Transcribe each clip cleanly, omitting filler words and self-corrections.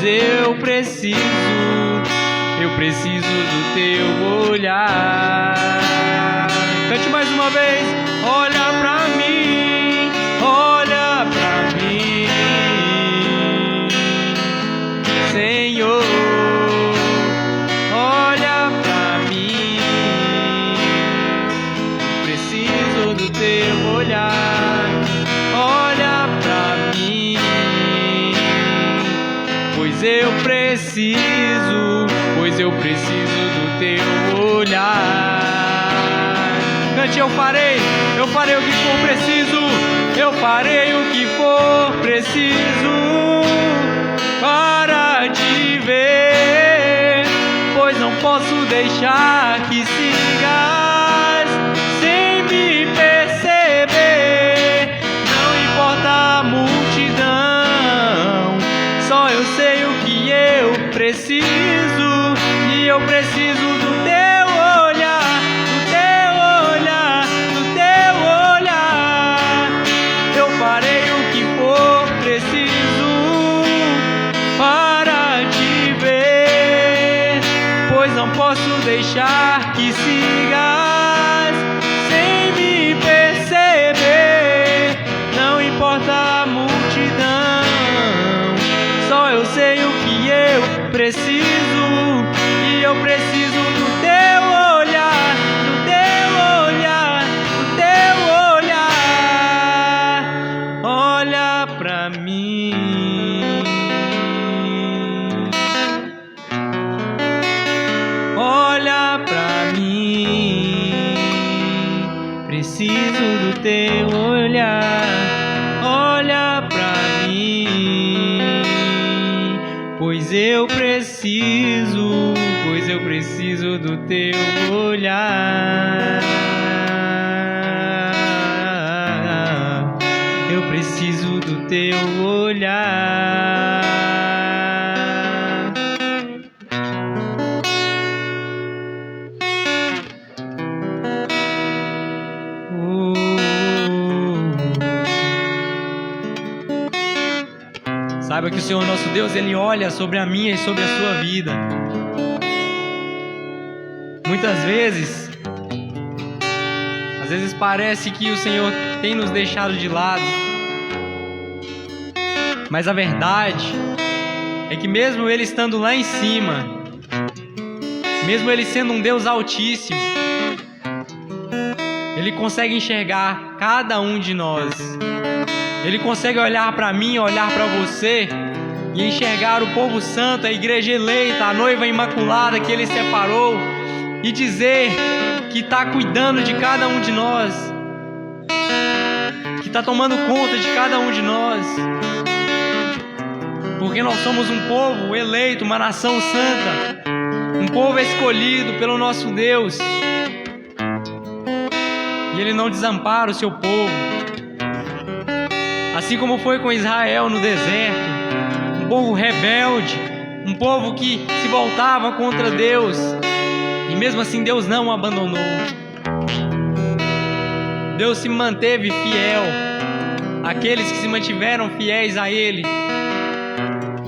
pois eu preciso do teu olhar. Cante mais uma vez. Olha pra mim, Senhor, olha pra mim, preciso do teu olhar. Olha pra mim, pois eu preciso do teu olhar. Cante, eu farei o que for preciso, eu farei o que for preciso para te ver, pois não posso deixar que sigas sem me perceber. Não importa a multidão, só eu sei o que eu preciso, e eu preciso do teu olhar, do teu olhar, do teu olhar. Eu farei o que for preciso para te ver, pois não posso deixar que sigas sem me perceber. Não importa a multidão, só eu sei o que eu preciso, e eu preciso do teu olhar, do teu olhar, do teu olhar. Olha pra mim, olha pra mim, preciso do teu olhar. Olha pra mim, pois eu preciso do teu olhar. Eu preciso do teu olhar. Saiba que o Senhor nosso Deus, Ele olha sobre a minha e sobre a sua vida. Muitas vezes, às vezes parece que o Senhor tem nos deixado de lado, mas a verdade é que mesmo Ele estando lá em cima, mesmo Ele sendo um Deus altíssimo, Ele consegue enxergar cada um de nós. Ele consegue olhar para mim, olhar para você e enxergar o povo santo, a igreja eleita, a noiva imaculada que Ele separou, e dizer que está cuidando de cada um de nós, que está tomando conta de cada um de nós, porque nós somos um povo eleito, uma nação santa, um povo escolhido pelo nosso Deus, e Ele não desampara o seu povo. Assim como foi com Israel no deserto, um povo rebelde, um povo que se voltava contra Deus, e mesmo assim Deus não o abandonou. Deus se manteve fiel àqueles que se mantiveram fiéis a Ele.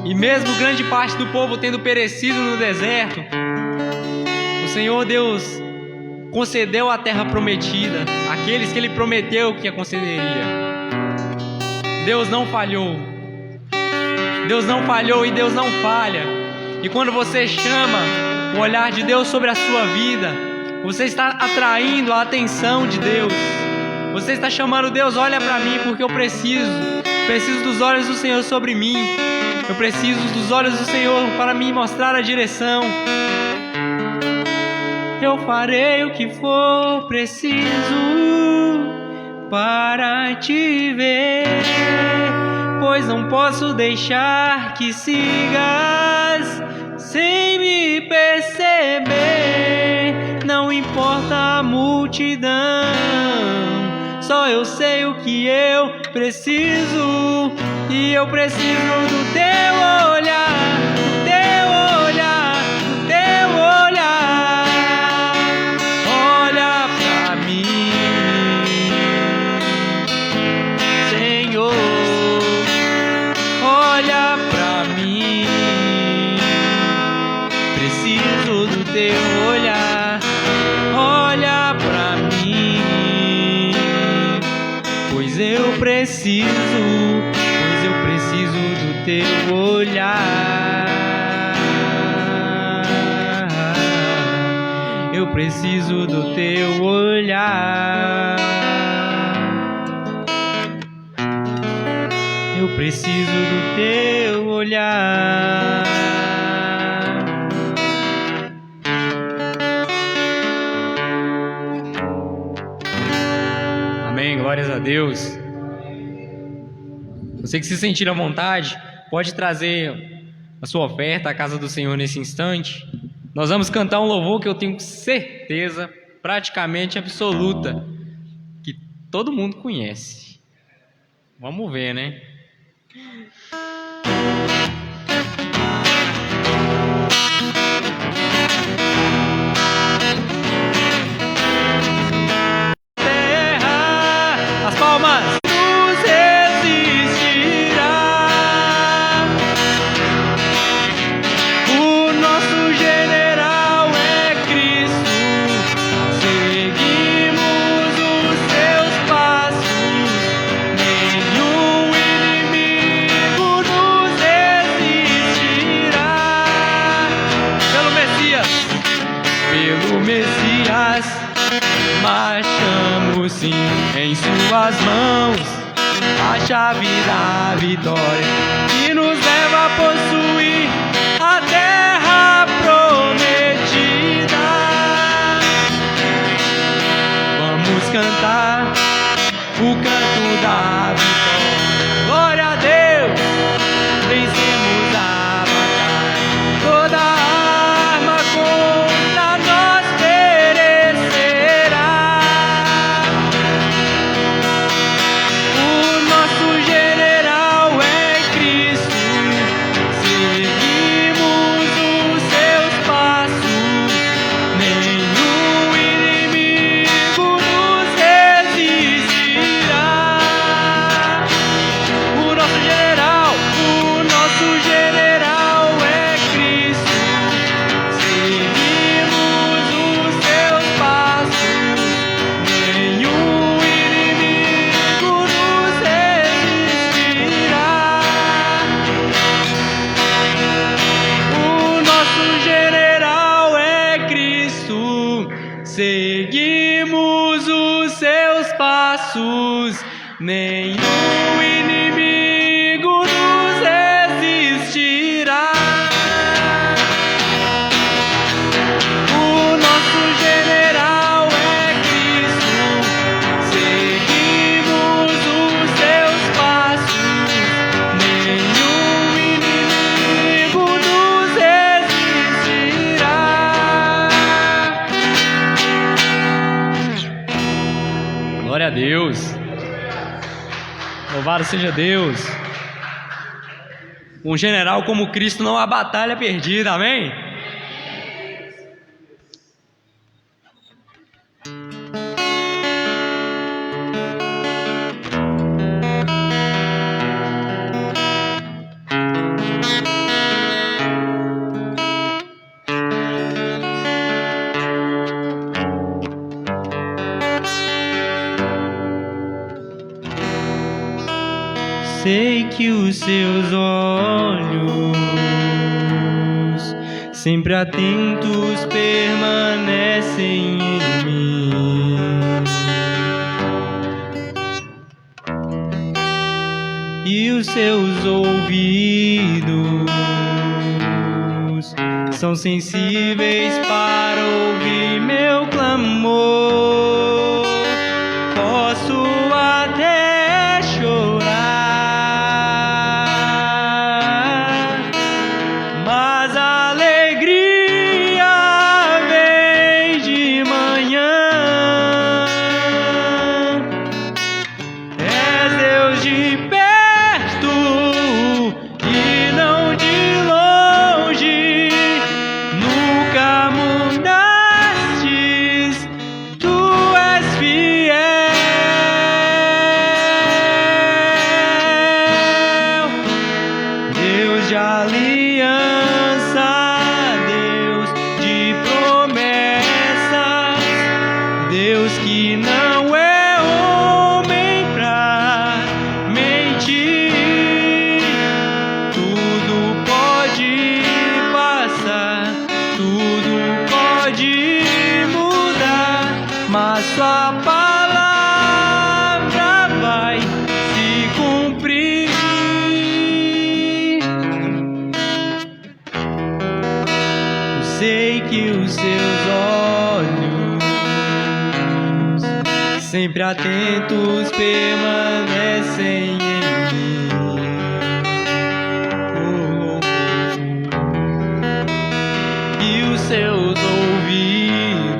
E mesmo grande parte do povo tendo perecido no deserto, o Senhor Deus concedeu a terra prometida àqueles que Ele prometeu que a concederia. Deus não falhou. Deus não falhou e Deus não falha. E quando você chama o olhar de Deus sobre a sua vida, você está atraindo a atenção de Deus. Você está chamando Deus, olha para mim, porque eu preciso dos olhos do Senhor sobre mim. Eu preciso dos olhos do Senhor para me mostrar a direção. Eu farei o que for preciso para te ver, pois não posso deixar que sigas sem me perceber. Não importa a multidão, só eu sei o que eu preciso, e eu preciso do teu olhar, do teu olhar, do teu olhar. Olha pra mim, Senhor, olha pra mim, pois eu preciso do teu olhar. Eu preciso do teu olhar. Eu preciso do teu olhar. Amém, glórias a Deus. Você que se sentir à vontade, pode trazer a sua oferta à casa do Senhor nesse instante. Nós vamos cantar um louvor que eu tenho certeza, praticamente absoluta, que todo mundo conhece. Vamos ver, né? Terra, as palmas. Nos resistirá. O nosso general é Cristo. Seguimos os seus passos. Nenhum inimigo nos resistirá. Pelo Messias, marchamos sim em suas mãos, a chave da vitória que nos leva a possuir a terra prometida. Vamos cantar o canto da vitória. Glória a Deus, vencemos a batalha. Toda arma contra nós perecerá. O nosso general é Cristo. Seguimos os seus passos. Nenhum inimigo nos resistirá. O nosso general é Cristo. Seguimos os seus passos. Nenhum inimigo nos resistirá. O nosso general é Cristo. Seguimos os seus passos. Nenhum inimigo nos resistirá. O nosso general é Cristo. Seguimos os seus passos. Nenhum inimigo nos resistirá. Glória a Deus. Louvado seja Deus. Um general como Cristo não há batalha perdida, amém? Sei que os seus olhos, sempre atentos, permanecem em mim. E os seus ouvidos são sensíveis para ouvir meu clamor. Posso até chorar, mas a alegria vem de manhã. És Deus de perto e não de longe. Nunca mudastes, tu és sempre atentos permanecem em mim. E os seus ouvidos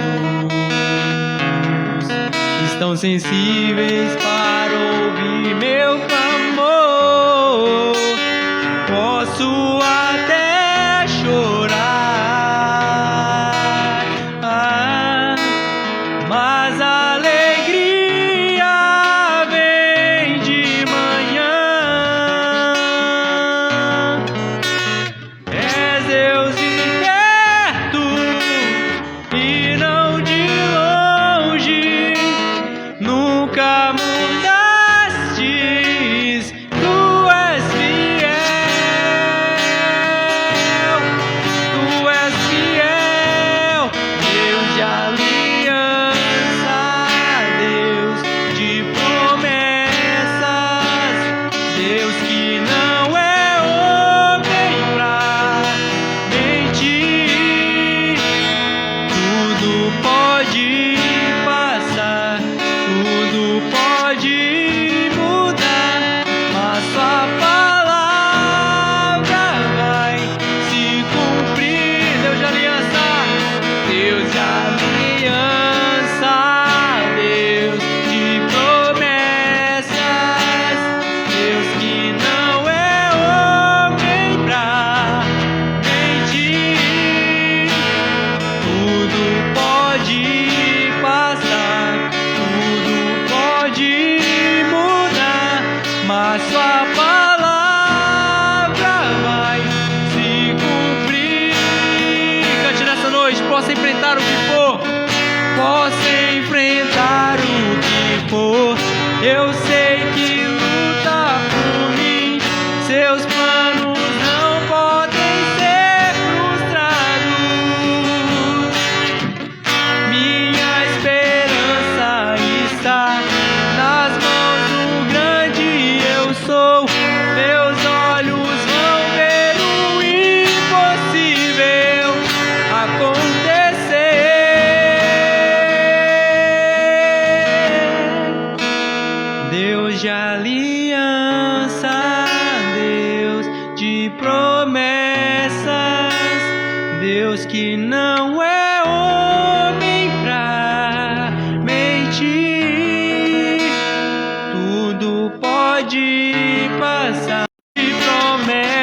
estão sensíveis para ouvir meu clamor. Posso até chorar, mas a alegria vem de manhã. És Deus de perto e não de longe, nunca mudastes, tu és fiel, Deus de aliança, Deus de promessas, Deus que não é homem pra mentir. Tudo pode passar, tudo pode mudar, mas sua palavra vai se cumprir. Deus de aliança, Deus de aliança, Deus de promessas, Deus que não é homem pra mentir. Tudo pode passar, tudo pode mudar, mas sua palavra vai se cumprir. Cante nessa noite, possa enfrentar o que for, possa enfrentar o que for. Eu sei que luta por mim, seus planos não podem ser frustrados. Minha esperança está nas mãos do grande eu sou. Meus olhos vão ver o impossível acontecer. Deus de aliança, Deus de promessas, Deus que não é homem pra mentir. Tudo pode passar, de promessas,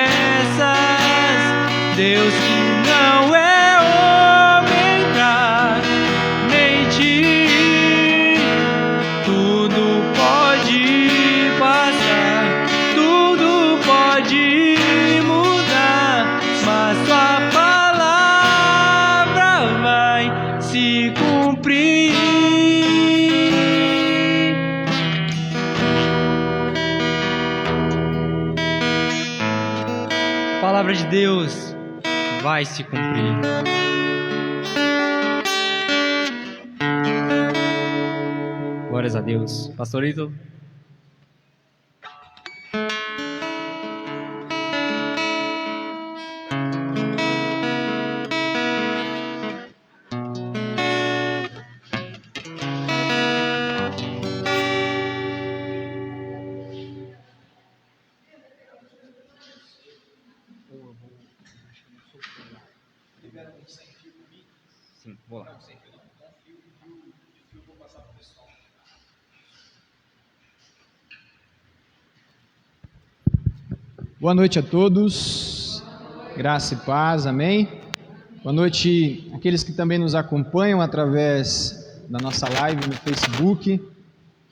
Deus que não é homem pra mentir. Tudo pode passar, tudo pode mudar, mas sua palavra vai se cumprir. A palavra de Deus vai se cumprir. Glórias a Deus. Pastorito. Sim, vou lá. Boa noite a todos, graça e paz, amém? Boa noite àqueles que também nos acompanham através da nossa live no Facebook.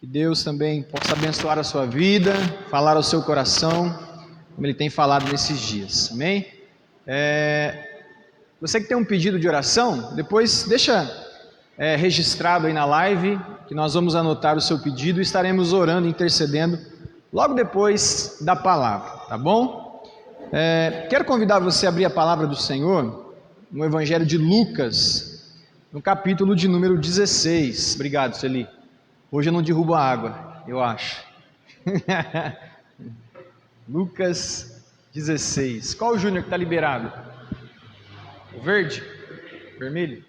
Que Deus também possa abençoar a sua vida, falar ao seu coração, como Ele tem falado nesses dias, amém? Você que tem um pedido de oração, depois deixa registrado aí na live, que nós vamos anotar o seu pedido e estaremos orando, intercedendo, logo depois da palavra, tá bom? Quero convidar você a abrir a palavra do Senhor no Evangelho de Lucas, no capítulo de número 16. Obrigado, Celi. Hoje eu não derrubo a água, eu acho. Lucas 16. Qual o Júnior que está liberado? O verde? Vermelho?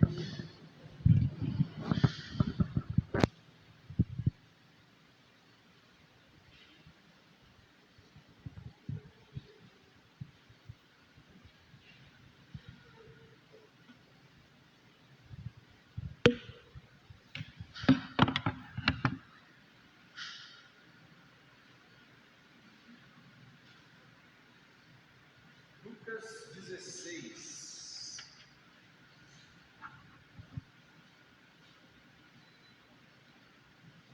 Lucas 16.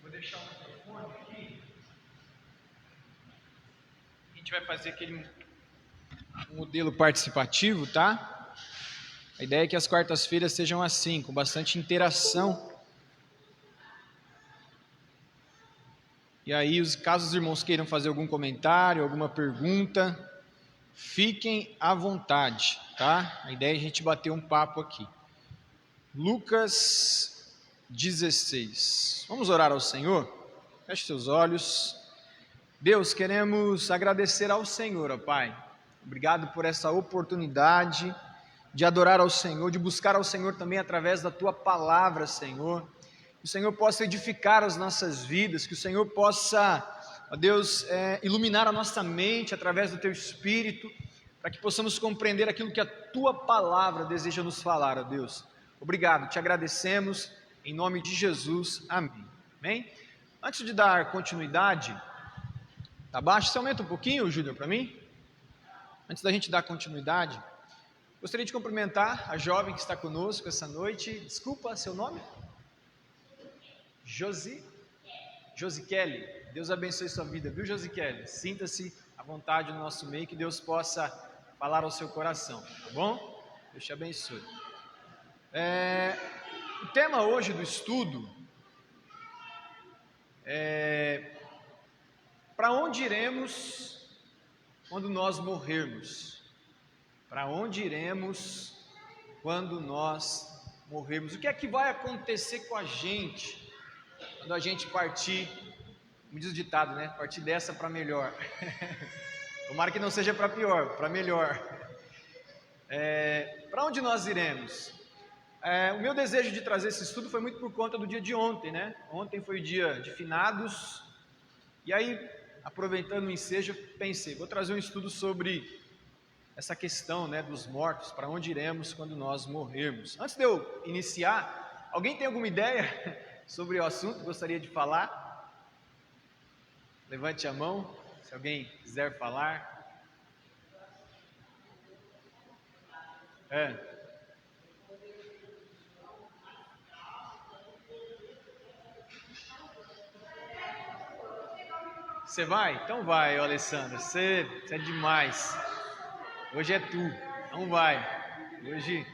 Vou deixar o microfone aqui. A gente vai fazer aquele modelo participativo, tá? A ideia é que as quartas-feiras sejam assim, com bastante interação. E aí, caso os irmãos queiram fazer algum comentário, alguma pergunta, fiquem à vontade, tá? A ideia é a gente bater um papo aqui. Lucas 16. Vamos orar ao Senhor? Feche seus olhos. Deus, queremos agradecer ao Senhor, ó Pai. Obrigado por essa oportunidade de adorar ao Senhor, de buscar ao Senhor também através da Tua palavra, Senhor. Que o Senhor possa edificar as nossas vidas, que o Senhor possa, ó Deus, iluminar a nossa mente através do Teu Espírito, para que possamos compreender aquilo que a Tua palavra deseja nos falar, ó Deus. Obrigado, te agradecemos, em nome de Jesus, amém. Amém? Antes de dar continuidade, tá baixo? Você aumenta um pouquinho, Júnior, para mim? Antes da gente dar continuidade, gostaria de cumprimentar a jovem que está conosco essa noite. Desculpa, seu nome? Josi Kelly. Deus abençoe sua vida, viu, Josi Kelly? Sinta-se à vontade no nosso meio, que Deus possa falar ao seu coração, tá bom? Deus te abençoe. O tema hoje do estudo é: para onde iremos quando nós morrermos? Para onde iremos quando nós morrermos? O que é que vai acontecer com a gente quando a gente partir, como diz o ditado, né? Partir dessa para melhor. Tomara que não seja para pior, para melhor. Para onde nós iremos? O meu desejo de trazer esse estudo foi muito por conta do dia de ontem, né? Ontem foi o dia de finados, e aí, aproveitando o ensejo, pensei, vou trazer um estudo sobre essa questão, né, dos mortos, para onde iremos quando nós morrermos. Antes de eu iniciar, alguém tem alguma ideia sobre o assunto que gostaria de falar? Levante a mão, se alguém quiser falar. Você vai? Então vai, Alessandra. Você é demais. Hoje é tu. Então vai. Hoje.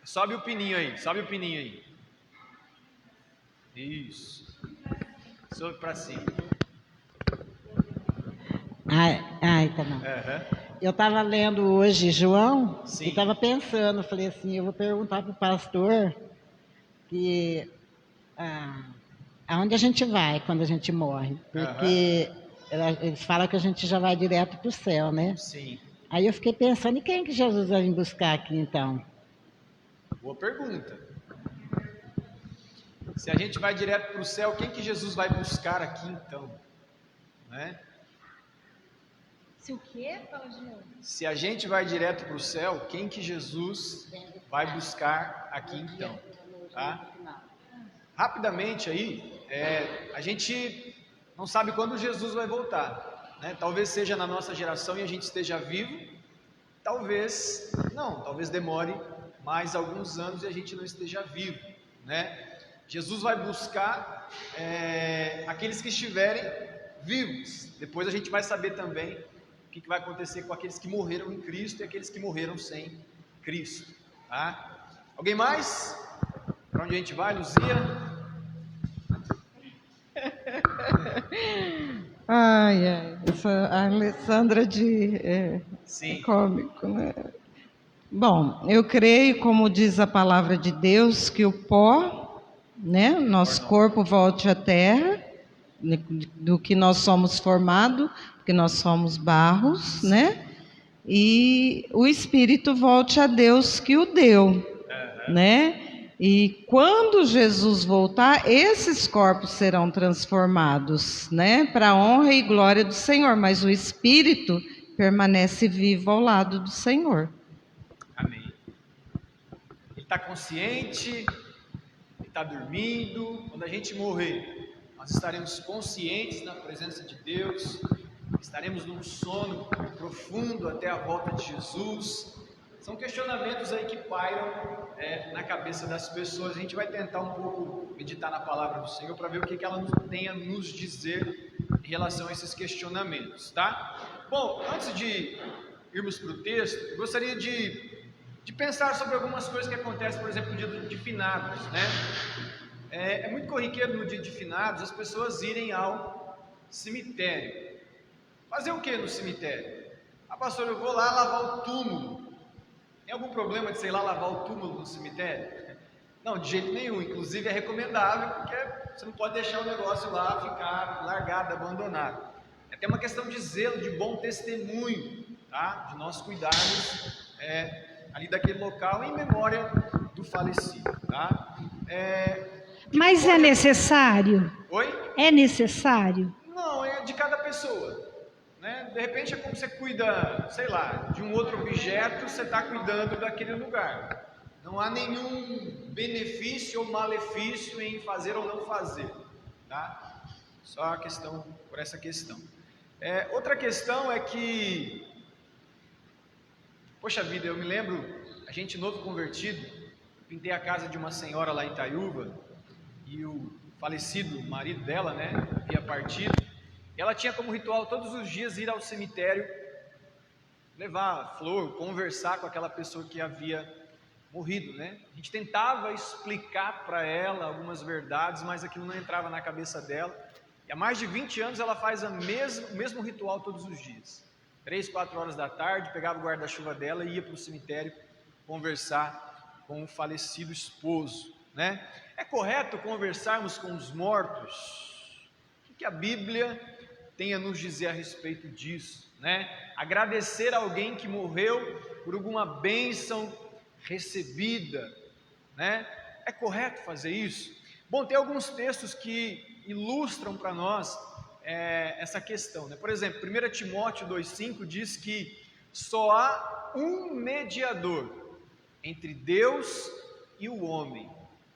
Sobe o pininho aí. Sobe o pininho aí. Isso. Sobe pra cima. Tá bom. Eu estava lendo hoje João. Sim. E estava pensando, falei assim, eu vou perguntar para o pastor que aonde a gente vai quando a gente morre, porque eles falam que a gente já vai direto para o céu, né? Sim. Aí eu fiquei pensando, e quem que Jesus vai vir buscar aqui então? Boa pergunta. Se a gente vai direto para o céu, quem que Jesus vai buscar aqui então? Né? Se o quê? Fala de novo. Se a gente vai direto para o céu, quem que Jesus vai buscar aqui então? Tá? Rapidamente aí, a gente não sabe quando Jesus vai voltar, né? Talvez seja na nossa geração e a gente esteja vivo, talvez não, talvez demore mais alguns anos e a gente não esteja vivo, né? Jesus vai buscar aqueles que estiverem vivos. Depois a gente vai saber também o que vai acontecer com aqueles que morreram em Cristo e aqueles que morreram sem Cristo, tá? Alguém mais? Para onde a gente vai, Luzia? Essa Alessandra Sim. é cômico, né? Bom, eu creio, como diz a palavra de Deus, que o pó, né, nosso corpo volte à terra, do que nós somos formados, porque nós somos barros, né? E o espírito volte a Deus que o deu, né? E quando Jesus voltar, esses corpos serão transformados, né, para a honra e glória do Senhor, mas o espírito permanece vivo ao lado do Senhor. Amém. Ele está consciente, ele está dormindo. Quando a gente morrer, nós estaremos conscientes na presença de Deus, Estaremos num sono profundo até a volta de Jesus? São questionamentos aí que pairam na cabeça das pessoas. A gente vai tentar um pouco meditar na palavra do Senhor para ver o que ela tem a nos dizer em relação a esses questionamentos, tá? Bom, antes de irmos para o texto, eu gostaria de pensar sobre algumas coisas que acontecem, por exemplo, no dia de finados, né? É muito corriqueiro no dia de finados as pessoas irem ao cemitério. Fazer o que no cemitério? Pastor, eu vou lá lavar o túmulo. Tem algum problema de, sei lá, lavar o túmulo no cemitério? Não, de jeito nenhum. Inclusive é recomendável, porque você não pode deixar o negócio lá ficar largado, abandonado. É até uma questão de zelo, de bom testemunho, tá? De nós cuidarmos ali daquele local em memória do falecido, tá? Mas é necessário? Oi? É necessário? Não, é de cada pessoa. Né? De repente é como você cuida, sei lá, de um outro objeto, você está cuidando daquele lugar. Não há nenhum benefício ou malefício em fazer ou não fazer, tá? Só a questão, por essa questão. Outra questão é que, poxa vida, eu me lembro, a gente novo convertido, pintei a casa de uma senhora lá em Itaiúva, e o falecido marido dela, né, havia partido. Ela tinha como ritual todos os dias ir ao cemitério, levar flor, conversar com aquela pessoa que havia morrido, né? A gente tentava explicar para ela algumas verdades, mas aquilo não entrava na cabeça dela. E há mais de 20 anos ela faz o mesmo ritual todos os dias. 3, 4 horas da tarde, pegava o guarda-chuva dela e ia para o cemitério conversar com o falecido esposo, né? É correto conversarmos com os mortos? O que a Bíblia tem a nos dizer a respeito disso, né? Agradecer a alguém que morreu por alguma bênção recebida, né? É correto fazer isso? Bom, tem alguns textos que ilustram para nós essa questão, né? Por exemplo, 1 Timóteo 2,5 diz que só há um mediador entre Deus e o homem,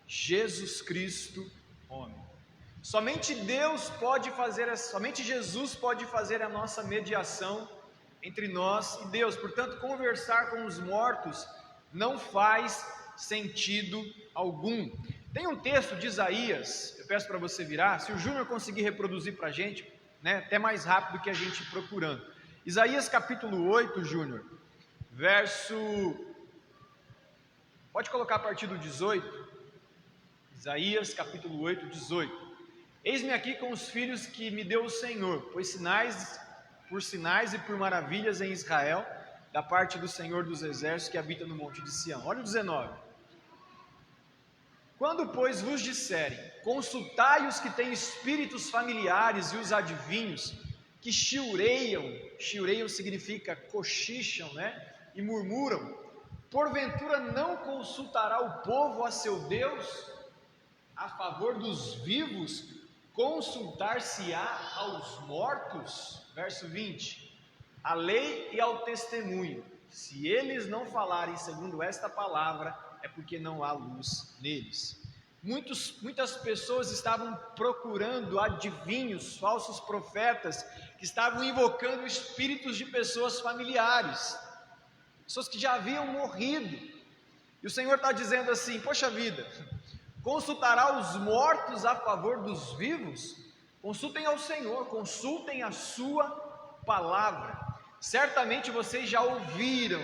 Jesus Cristo, homem. Somente somente Jesus pode fazer a nossa mediação entre nós e Deus. Portanto, conversar com os mortos não faz sentido algum. Tem um texto de Isaías, eu peço para você virar, se o Júnior conseguir reproduzir para a gente, né, até mais rápido que a gente procurando. Isaías capítulo 8, Júnior, pode colocar a partir do 18, Isaías capítulo 8, 18. Eis-me aqui com os filhos que me deu o Senhor, pois por sinais e por maravilhas em Israel, da parte do Senhor dos exércitos que habita no monte de Sião. Olha o 19. Quando, pois, vos disserem, consultai os que têm espíritos familiares e os adivinhos, que chiureiam significa cochicham, né? E murmuram, porventura não consultará o povo a seu Deus? A favor dos vivos, consultar-se-á aos mortos? Verso 20, a lei e ao testemunho, se eles não falarem segundo esta palavra, é porque não há luz neles. Muitas pessoas estavam procurando adivinhos, falsos profetas, que estavam invocando espíritos de pessoas familiares, pessoas que já haviam morrido, e o Senhor está dizendo assim, poxa vida, consultará os mortos a favor dos vivos? Consultem ao Senhor, consultem a sua palavra. Certamente vocês já ouviram,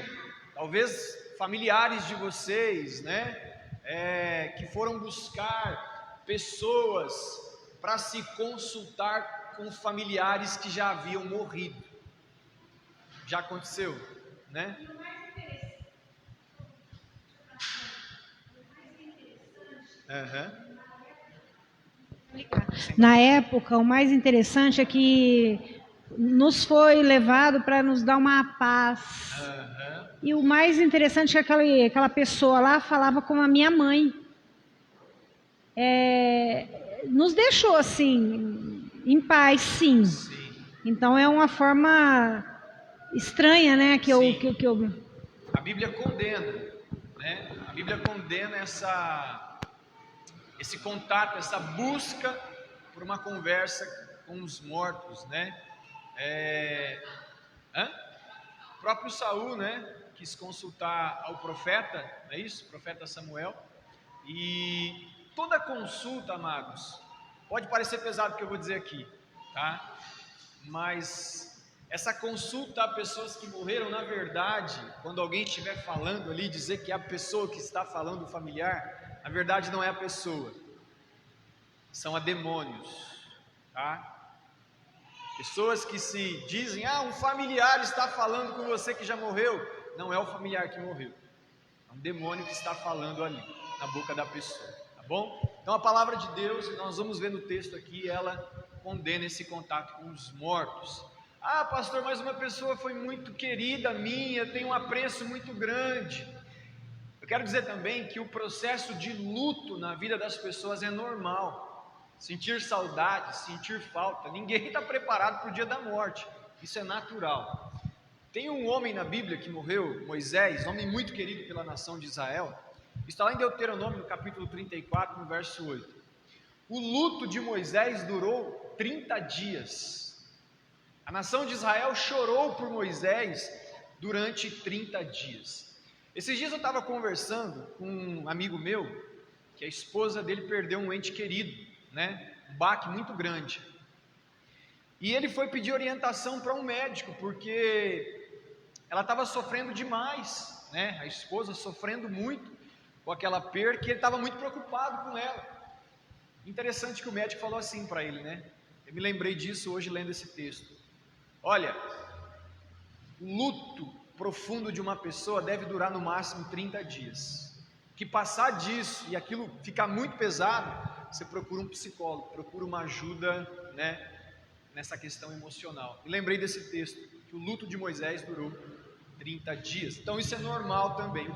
talvez familiares de vocês, né, que foram buscar pessoas para se consultar com familiares que já haviam morrido. Já aconteceu, né? Na época, o mais interessante é que nos foi levado para nos dar uma paz. E o mais interessante é que aquela pessoa lá falava com a minha mãe. Nos deixou assim, em paz, sim. Então é uma forma estranha, né? A Bíblia condena, né? A Bíblia condena esse contato, essa busca por uma conversa com os mortos, né? O próprio Saul, né, quis consultar ao profeta, não é isso? O profeta Samuel. E toda consulta, amados, pode parecer pesado o que eu vou dizer aqui, tá? Mas essa consulta a pessoas que morreram, na verdade, quando alguém estiver falando ali, dizer que é a pessoa que está falando, o familiar, na verdade não é a pessoa, são a demônios, tá? Pessoas que se dizem, um familiar está falando com você que já morreu, não é o familiar que morreu, é um demônio que está falando ali, na boca da pessoa, tá bom? Então a palavra de Deus, nós vamos ver no texto aqui, ela condena esse contato com os mortos. Pastor, mas uma pessoa foi muito querida minha, tem um apreço muito grande. Eu quero dizer também que o processo de luto na vida das pessoas é normal. Sentir saudade, sentir falta, ninguém está preparado para o dia da morte, isso é natural. Tem um homem na Bíblia que morreu, Moisés, homem muito querido pela nação de Israel, está lá em Deuteronômio, no capítulo 34, no verso 8. O luto de Moisés durou 30 dias. A nação de Israel chorou por Moisés durante 30 dias. Esses dias eu estava conversando com um amigo meu, que a esposa dele perdeu um ente querido, né? Um baque muito grande. E ele foi pedir orientação para um médico, porque ela estava sofrendo demais, né? A esposa sofrendo muito com aquela perda, e ele estava muito preocupado com ela. Interessante que o médico falou assim para ele, né? Eu me lembrei disso hoje lendo esse texto. Olha, o luto profundo de uma pessoa deve durar no máximo 30 dias. Que passar disso e aquilo ficar muito pesado, você procura um psicólogo, procura uma ajuda, né, nessa questão emocional. E lembrei desse texto, que o luto de Moisés durou 30 dias. Então isso é normal também. O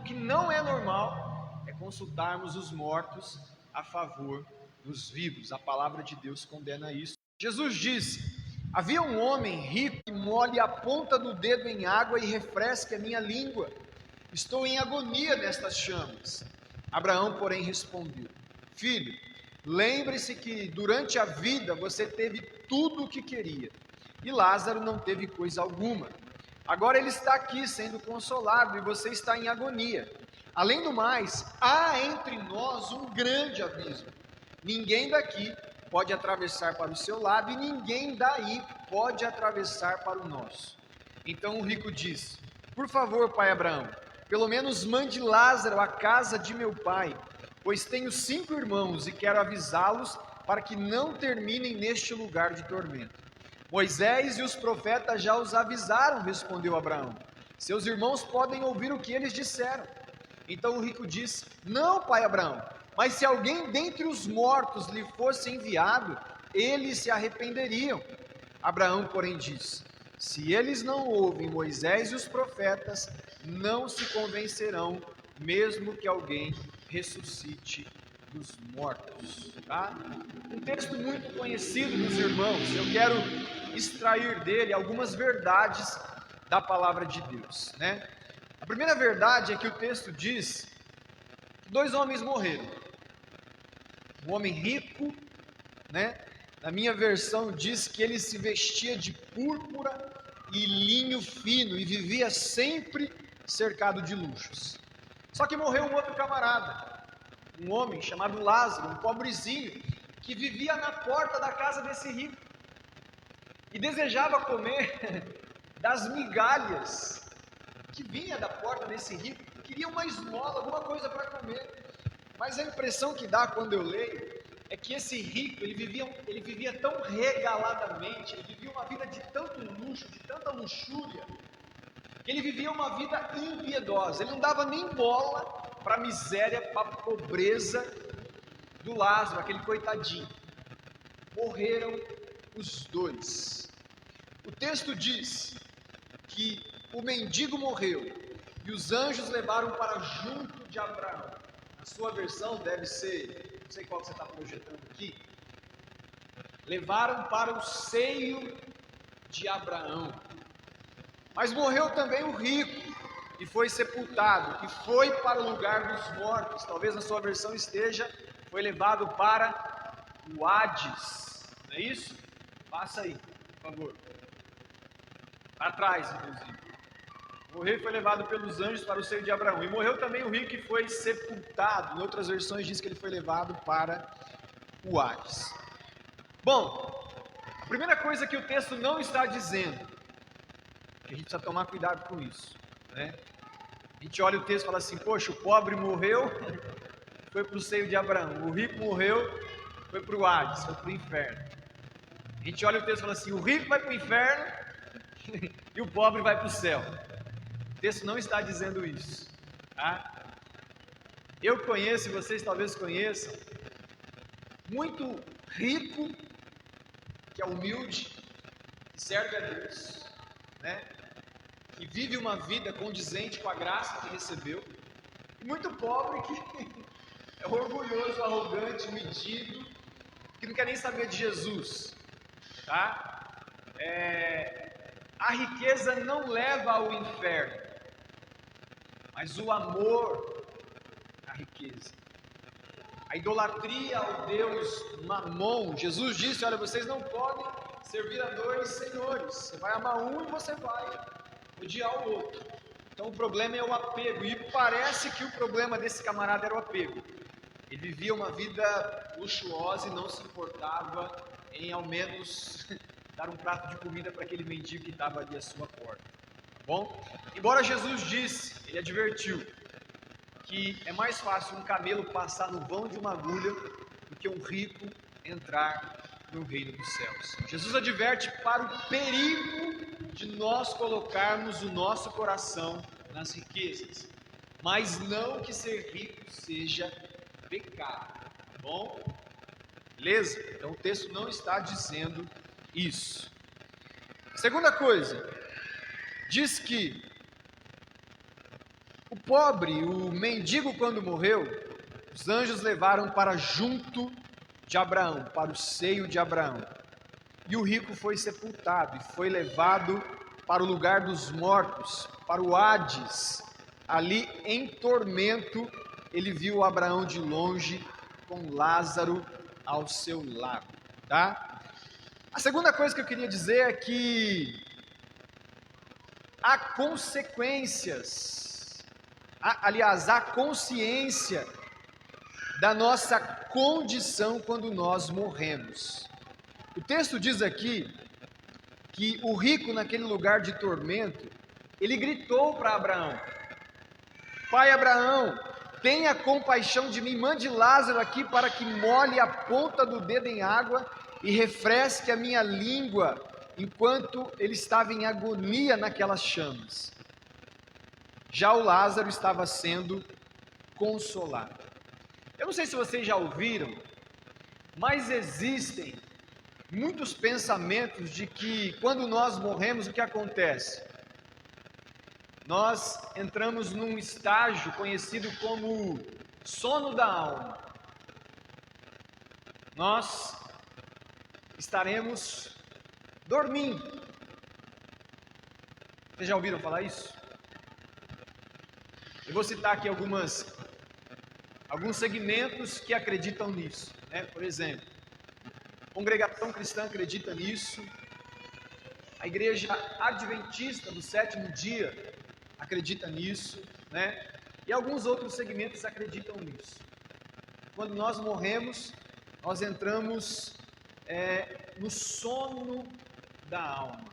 que não é normal é consultarmos os mortos a favor dos vivos. A palavra de Deus condena isso. Jesus disse: havia um homem rico que molhe a ponta do dedo em água e refresque a minha língua. Estou em agonia nestas chamas. Abraão, porém, respondeu: filho, lembre-se que durante a vida você teve tudo o que queria, e Lázaro não teve coisa alguma. Agora ele está aqui sendo consolado e você está em agonia. Além do mais, há entre nós um grande abismo. Ninguém daqui pode atravessar para o seu lado e ninguém daí pode atravessar para o nosso. Então o rico disse: por favor, pai Abraão, pelo menos mande Lázaro à casa de meu pai, pois tenho 5 irmãos e quero avisá-los para que não terminem neste lugar de tormento. Moisés e os profetas já os avisaram, respondeu Abraão. Seus irmãos podem ouvir o que eles disseram. Então o rico disse: não, pai Abraão, mas se alguém dentre os mortos lhe fosse enviado, eles se arrependeriam. Abraão, porém, disse: se eles não ouvem Moisés e os profetas, não se convencerão, mesmo que alguém ressuscite dos mortos. Tá? Um texto muito conhecido dos irmãos. Eu quero extrair dele algumas verdades da palavra de Deus, né? A primeira verdade é que o texto diz que 2 homens morreram. Um homem rico, né? Na minha versão diz que ele se vestia de púrpura e linho fino e vivia sempre cercado de luxos. Só que morreu um outro camarada, um homem chamado Lázaro, um pobrezinho, que vivia na porta da casa desse rico e desejava comer das migalhas que vinha da porta desse rico. Queria uma esmola, alguma coisa para comer. Mas a impressão que dá quando eu leio é que esse rico, ele vivia tão regaladamente, ele vivia uma vida de tanto luxo, de tanta luxúria, que ele vivia uma vida impiedosa. Ele não dava nem bola para a miséria, para a pobreza do Lázaro, aquele coitadinho. Morreram os 2. O texto diz que o mendigo morreu e os anjos levaram para junto de Abraão. A sua versão deve ser, não sei qual que você está projetando aqui, levaram para o seio de Abraão. Mas morreu também o rico e foi sepultado, e foi para o lugar dos mortos. Talvez na sua versão esteja, foi levado para o Hades, não é isso? Passa aí. Por favor. Para trás, inclusive. Morreu e foi levado pelos anjos para o seio de Abraão. E morreu também o rico que foi sepultado. Em outras versões diz que ele foi levado para o Hades. Bom, a primeira coisa que o texto não está dizendo, que a gente precisa tomar cuidado com isso, né? A gente olha o texto e fala assim, poxa, o pobre morreu, foi para o seio de Abraão. O rico morreu, foi para o Hades, foi para o inferno. A gente olha o texto e fala assim, o rico vai para o inferno e o pobre vai para o céu. O texto não está dizendo isso, tá? Eu conheço, e vocês talvez conheçam, muito rico, que é humilde, que serve a Deus, né? Que vive uma vida condizente com a graça que recebeu, e muito pobre que é orgulhoso, arrogante, medido, que não quer nem saber de Jesus, tá? A riqueza não leva ao inferno, mas o amor à riqueza. A idolatria ao Deus Mamon. Jesus disse, olha, vocês não podem servir a 2 senhores. Você vai amar um e você vai odiar o outro. Então o problema é o apego. E parece que o problema desse camarada era o apego. Ele vivia uma vida luxuosa e não se importava em ao menos dar um prato de comida para aquele mendigo que estava ali à sua porta. Tá bom? Embora Jesus disse, ele advertiu, que é mais fácil um camelo passar no vão de uma agulha do que um rico entrar no reino dos céus. Jesus adverte para o perigo de nós colocarmos o nosso coração nas riquezas, mas não que ser rico seja pecado, tá bom? Beleza? Então o texto não está dizendo isso. Segunda coisa, diz que o pobre, o mendigo, quando morreu, os anjos levaram para junto de Abraão, para o seio de Abraão. E o rico foi sepultado e foi levado para o lugar dos mortos, para o Hades. Ali, em tormento, ele viu Abraão de longe, com Lázaro ao seu lado, tá? A segunda coisa que eu queria dizer é que há consequências, há consciência da nossa condição quando nós morremos. O texto diz aqui que o rico naquele lugar de tormento, ele gritou para Abraão, Pai Abraão, tenha compaixão de mim, mande Lázaro aqui para que molhe a ponta do dedo em água e refresque a minha língua, enquanto ele estava em agonia naquelas chamas. Já o Lázaro estava sendo consolado. Eu não sei se vocês já ouviram, mas existem muitos pensamentos de que quando nós morremos, o que acontece? Nós entramos num estágio conhecido como sono da alma. Nós estaremos dormindo. Vocês já ouviram falar isso? Eu vou citar aqui alguns segmentos que acreditam nisso, né? Por exemplo, a congregação cristã acredita nisso, a igreja adventista do sétimo dia acredita nisso, né? E alguns outros segmentos acreditam nisso. Quando nós morremos, nós entramos no sono da alma.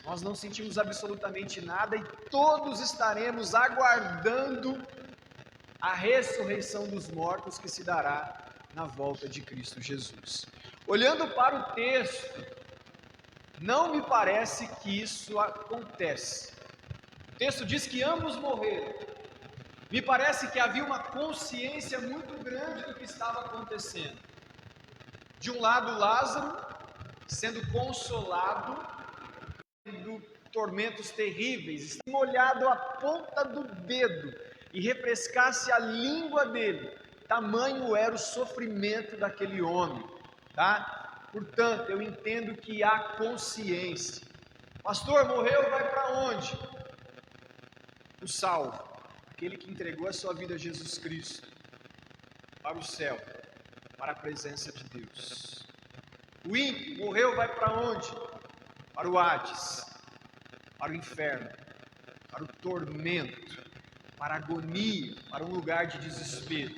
Nós não sentimos absolutamente nada e todos estaremos aguardando a ressurreição dos mortos que se dará na volta de Cristo Jesus. Olhando para o texto, não me parece que isso acontece. O texto diz que ambos morreram. Me parece que havia uma consciência muito grande do que estava acontecendo. De um lado, Lázaro sendo consolado do tormentos terríveis, molhado a ponta do dedo e refrescasse a língua dele, tamanho era o sofrimento daquele homem, tá? Portanto, eu entendo que há consciência. Pastor, morreu, vai para onde? O salvo, aquele que entregou a sua vida a Jesus Cristo, para o céu, para a presença de Deus. O ímpio, morreu, vai para onde? para o Hades, para o inferno, para o tormento, para a agonia, para um lugar de desespero.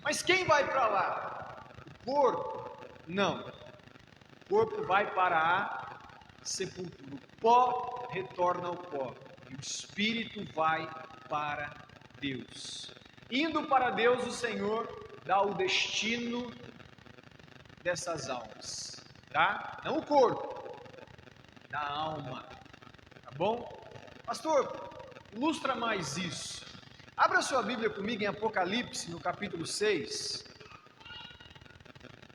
Mas quem vai para lá? O corpo? Não. O corpo vai para a sepultura. O pó retorna ao pó e o espírito vai para Deus. Indo para Deus, o Senhor dá o destino dessas almas, tá? Não o corpo, da alma, tá bom? Pastor, ilustra mais isso. Abra sua Bíblia comigo em Apocalipse, no capítulo 6.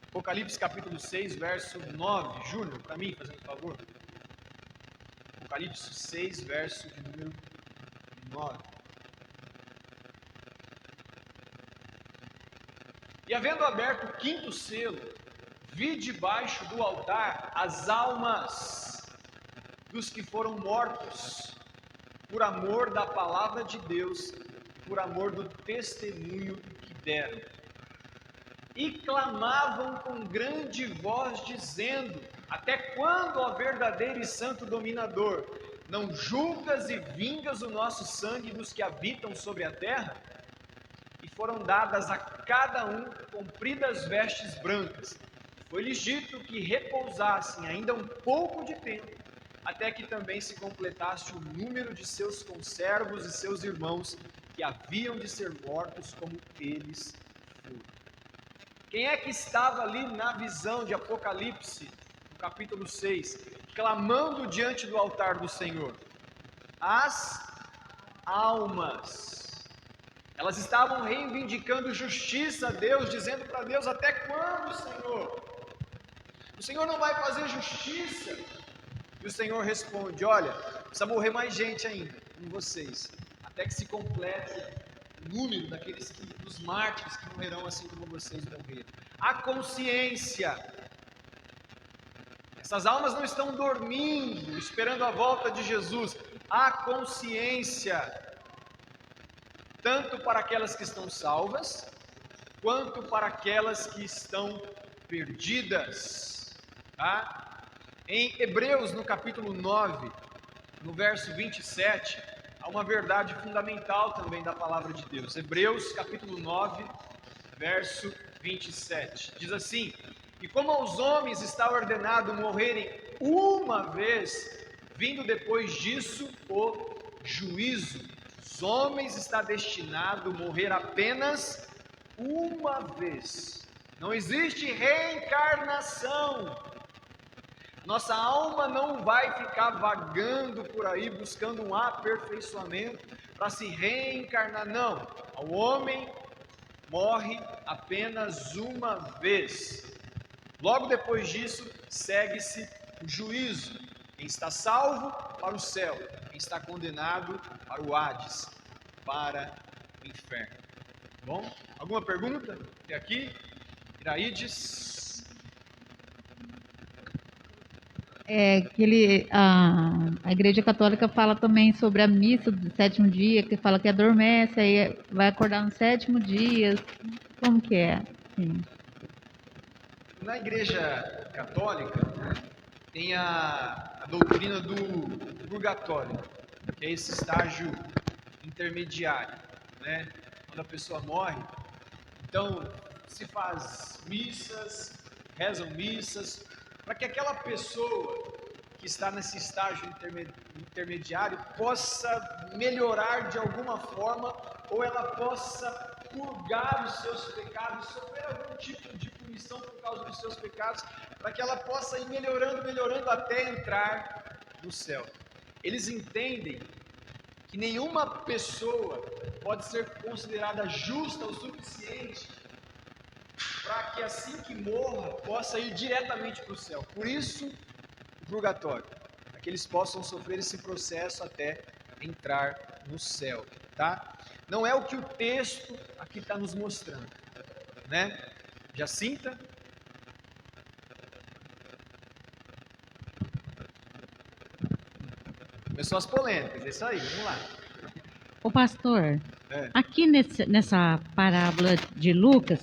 Apocalipse capítulo 6, verso 9. Júnior, para mim, fazendo favor. Apocalipse 6, verso de número 9. E havendo aberto o quinto selo, vi debaixo do altar as almas dos que foram mortos por amor da palavra de Deus, por amor do testemunho que deram. E clamavam com grande voz, dizendo: até quando, ó verdadeiro e santo dominador, não julgas e vingas o nosso sangue dos que habitam sobre a terra? E foram dadas a cada um compridas vestes brancas. Foi-lhes dito que repousassem ainda um pouco de tempo, até que também se completasse o número de seus conservos e seus irmãos, que haviam de ser mortos como eles foram. Quem é que estava ali na visão de Apocalipse, no capítulo 6, clamando diante do altar do Senhor? As almas. Elas estavam reivindicando justiça a Deus, dizendo para Deus: até quando, Senhor? O Senhor não vai fazer justiça? E o Senhor responde: olha, precisa morrer mais gente ainda, com vocês, até que se complete o número dos mártires que morrerão assim como vocês morreram. A consciência. Essas almas não estão dormindo, esperando a volta de Jesus. A consciência, tanto para aquelas que estão salvas, quanto para aquelas que estão perdidas. Tá? Em Hebreus, no capítulo 9, no verso 27, há uma verdade fundamental também da palavra de Deus. Hebreus, capítulo 9, verso 27. Diz assim: e como aos homens está ordenado morrerem uma vez, vindo depois disso o juízo, os homens está destinado a morrer apenas uma vez. Não existe reencarnação. Nossa alma não vai ficar vagando por aí buscando um aperfeiçoamento para se reencarnar, não. O homem morre apenas uma vez. Logo depois disso, segue-se o juízo. Quem está salvo, para o céu. Quem está condenado, para o Hades, para o inferno. Bom, alguma pergunta? Até aqui? Iraides? A Igreja Católica fala também sobre a missa do sétimo dia, que fala que adormece, aí vai acordar no sétimo dia. Como que é? Sim. Na Igreja Católica tem a doutrina do purgatório, que é esse estágio intermediário, né? Quando a pessoa morre, então se faz missas, rezam missas, para que aquela pessoa que está nesse estágio intermediário possa melhorar de alguma forma, ou ela possa purgar os seus pecados, sofrer algum tipo de punição por causa dos seus pecados, para que ela possa ir melhorando até entrar no céu. Eles entendem que nenhuma pessoa pode ser considerada justa o suficiente para que assim que morra possa ir diretamente para o céu. Por isso, o purgatório, para que eles possam sofrer esse processo até entrar no céu, tá? Não é o que o texto aqui está nos mostrando, né? Jacinta? Começou as polêmicas, é isso aí, vamos lá. Ô pastor, aqui nessa parábola de Lucas,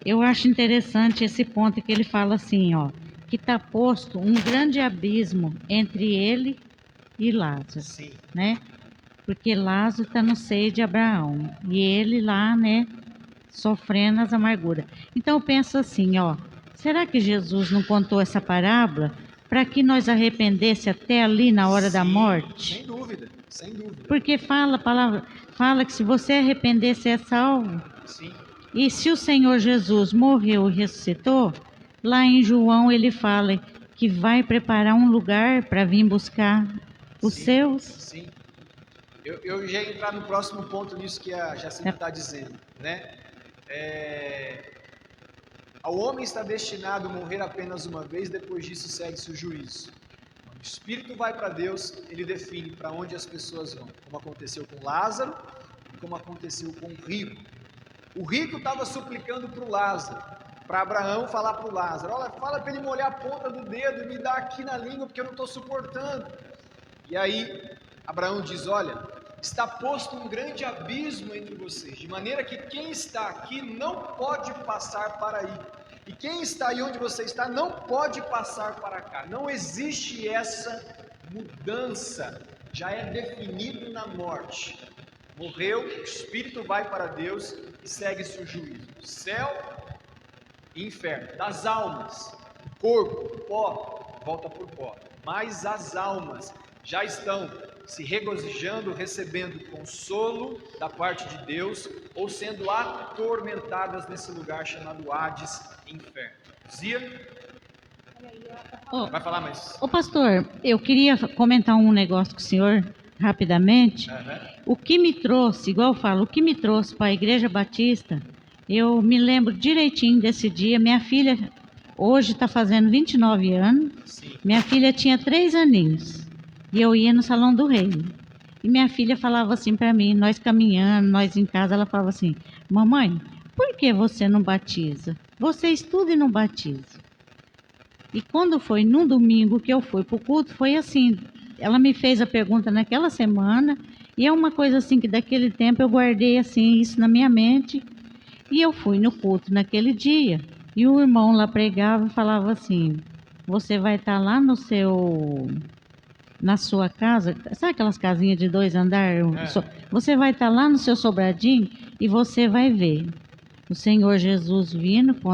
eu acho interessante esse ponto que ele fala assim, ó, que está posto um grande abismo entre ele e Lázaro, Sim. né? Porque Lázaro está no seio de Abraão e ele lá, né, sofrendo as amarguras. Então eu penso assim, ó, será que Jesus não contou essa parábola para que nós arrependesse até ali na hora da Sim, morte? sem dúvida, sem dúvida. Porque a palavra fala que se você arrepender, você é salvo. Sim. E se o Senhor Jesus morreu e ressuscitou, lá em João ele fala que vai preparar um lugar para vir buscar os Sim, seus. Sim. Eu já ia entrar no próximo ponto nisso que a Jacinta está dizendo, né? Ao homem está destinado a morrer apenas uma vez, depois disso segue-se o juízo. Quando o espírito vai para Deus, ele define para onde as pessoas vão, como aconteceu com Lázaro e como aconteceu com o rico. O rico estava suplicando para o Lázaro, para Abraão falar para o Lázaro, olha, fala para ele molhar a ponta do dedo e me dar aqui na língua, porque eu não estou suportando. E aí, Abraão diz, olha, está posto um grande abismo entre vocês, de maneira que quem está aqui não pode passar para aí. E quem está aí onde você está não pode passar para cá. Não existe essa mudança, já é definido na morte. Morreu, o espírito vai para Deus e segue-se o juízo. Céu e inferno. Das almas, o corpo, o pó, volta por pó. Mas as almas já estão se regozijando, recebendo consolo da parte de Deus, ou sendo atormentadas nesse lugar chamado Hades, inferno. Zia? Vai falar mais? Ô pastor, eu queria comentar um negócio com o senhor, rapidamente. O que me trouxe, igual eu falo, o que me trouxe para a Igreja Batista, eu me lembro direitinho desse dia. Minha filha hoje está fazendo 29 anos, minha filha tinha 3 aninhos, e eu ia no Salão do Rei. E minha filha falava assim para mim, nós caminhando, nós em casa, ela falava assim, mamãe, por que você não batiza? Você estuda e não batiza. E quando foi num domingo que eu fui para o culto, foi assim, ela me fez a pergunta naquela semana, e é uma coisa assim que daquele tempo eu guardei assim isso na minha mente, e eu fui no culto naquele dia, e o irmão lá pregava e falava assim, você vai estar lá na sua casa, sabe aquelas casinhas de 2 andares? Você vai estar lá no seu sobradinho e você vai ver o Senhor Jesus vindo com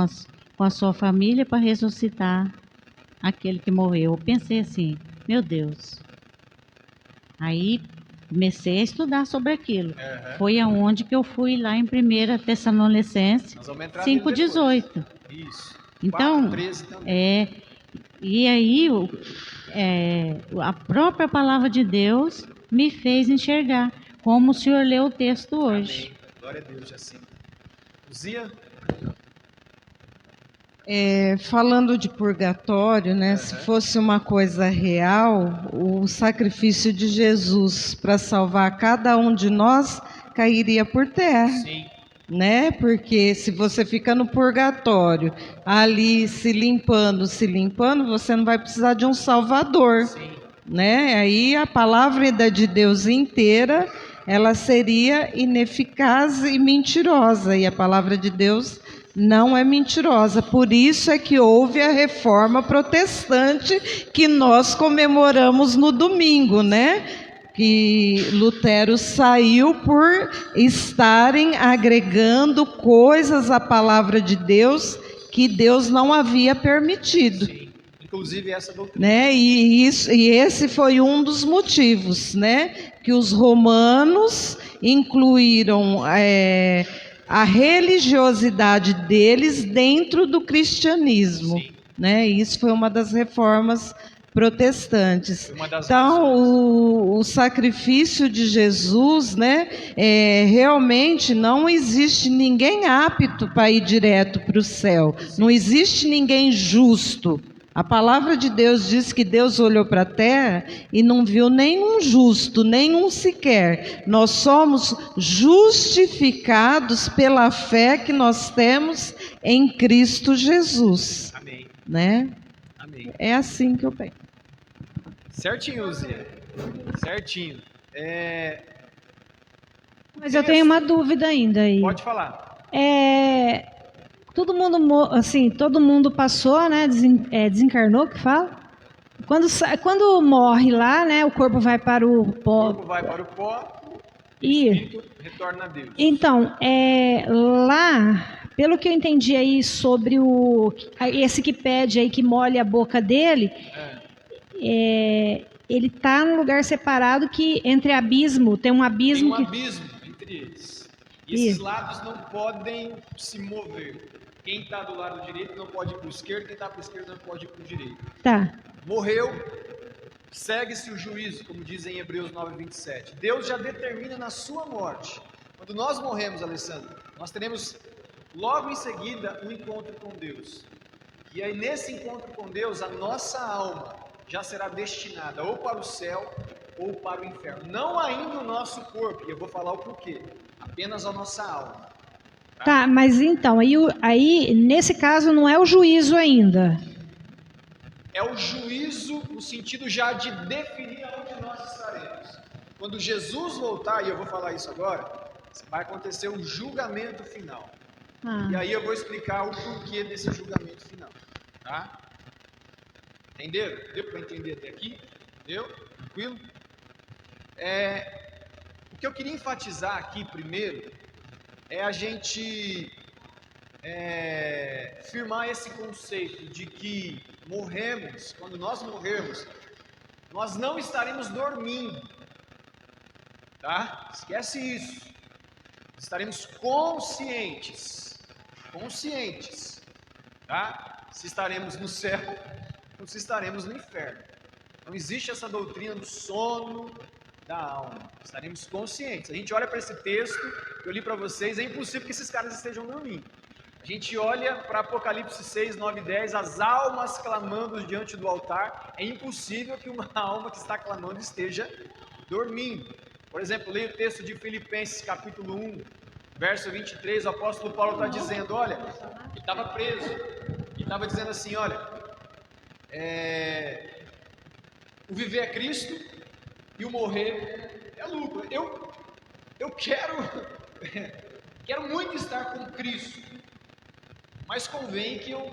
a sua família para ressuscitar aquele que morreu. Eu pensei assim, meu Deus. Aí comecei a estudar sobre aquilo. Foi aonde que eu fui lá em 1 Tessalonicenses 5,18. Isso. Então, 4:13 também. e aí a própria palavra de Deus me fez enxergar, como o senhor leu o texto hoje. Amém. Glória a Deus, Jacinta. Zia? Falando de purgatório, né? Se fosse uma coisa real, o sacrifício de Jesus para salvar cada um de nós cairia por terra. Sim. Né? Porque se você fica no purgatório, ali se limpando, você não vai precisar de um salvador. Sim. Né? Aí a palavra de Deus inteira, ela seria ineficaz e mentirosa, e a palavra de Deus não é mentirosa. Por isso é que houve a reforma protestante que nós comemoramos no domingo, né? Que Lutero saiu por estarem agregando coisas à palavra de Deus que Deus não havia permitido. Sim. Inclusive essa doutrina. Né? E esse foi um dos motivos, né? Que os romanos incluíram a religiosidade deles dentro do cristianismo. Sim. Né? Isso foi uma das reformas protestantes. Então, o sacrifício de Jesus, né, realmente não existe ninguém apto para ir direto para o céu. Não existe ninguém justo. A palavra de Deus diz que Deus olhou para a terra e não viu nenhum justo, nenhum sequer. Nós somos justificados pela fé que nós temos em Cristo Jesus. Amém. Né? Amém. É assim que eu penso. Certinho, Zé. Certinho. Mas eu tenho uma dúvida ainda aí. Pode falar. todo mundo, assim, todo mundo passou, né? Desencarnou, que fala. Quando morre lá, né? O corpo vai para o O pó. corpo vai para o pó, o E espírito retorna a Deus. então, lá, pelo que eu entendi aí sobre esse que pede aí que molhe a boca dele, ele está num lugar separado que entre abismo, tem um abismo Tem um que abismo entre eles. E esses lados não podem se mover. Quem está do lado direito não pode ir para o esquerdo, quem está para o esquerdo não pode ir para o direito. tá. Morreu, segue-se o juízo, como diz em Hebreus 9:27. Deus já determina na sua morte. Quando nós morremos, Alessandro, nós teremos logo em seguida um encontro com Deus. E aí nesse encontro com Deus, a nossa alma já será destinada ou para o céu ou para o inferno. Não ainda o nosso corpo, e eu vou falar o porquê. Apenas a nossa alma. Tá, mas então, aí nesse caso não é o juízo ainda. É o juízo no sentido já de definir aonde nós estaremos. Quando Jesus voltar, e eu vou falar isso agora, vai acontecer o julgamento final. E aí eu vou explicar o porquê desse julgamento final. Tá? Entenderam? Deu para entender até aqui? Entendeu? Tranquilo? O que eu queria enfatizar aqui primeiro é a gente firmar esse conceito de que morremos, quando nós morrermos, nós não estaremos dormindo, tá? Esquece isso. Estaremos conscientes, tá? Se estaremos no céu ou se estaremos no inferno. Não existe essa doutrina do sono da alma. Estaremos conscientes. A gente olha para esse texto que eu li para vocês, é impossível que esses caras estejam dormindo. A gente olha para Apocalipse 6, 9 e 10, as almas clamando diante do altar. É impossível que uma alma que está clamando esteja dormindo. Por exemplo, leia o texto de Filipenses, capítulo 1, verso 23, o apóstolo Paulo está dizendo, olha, ele estava preso, e estava dizendo assim, olha, o viver é Cristo e o morrer é lucro. Eu quero muito estar com Cristo, mas convém que eu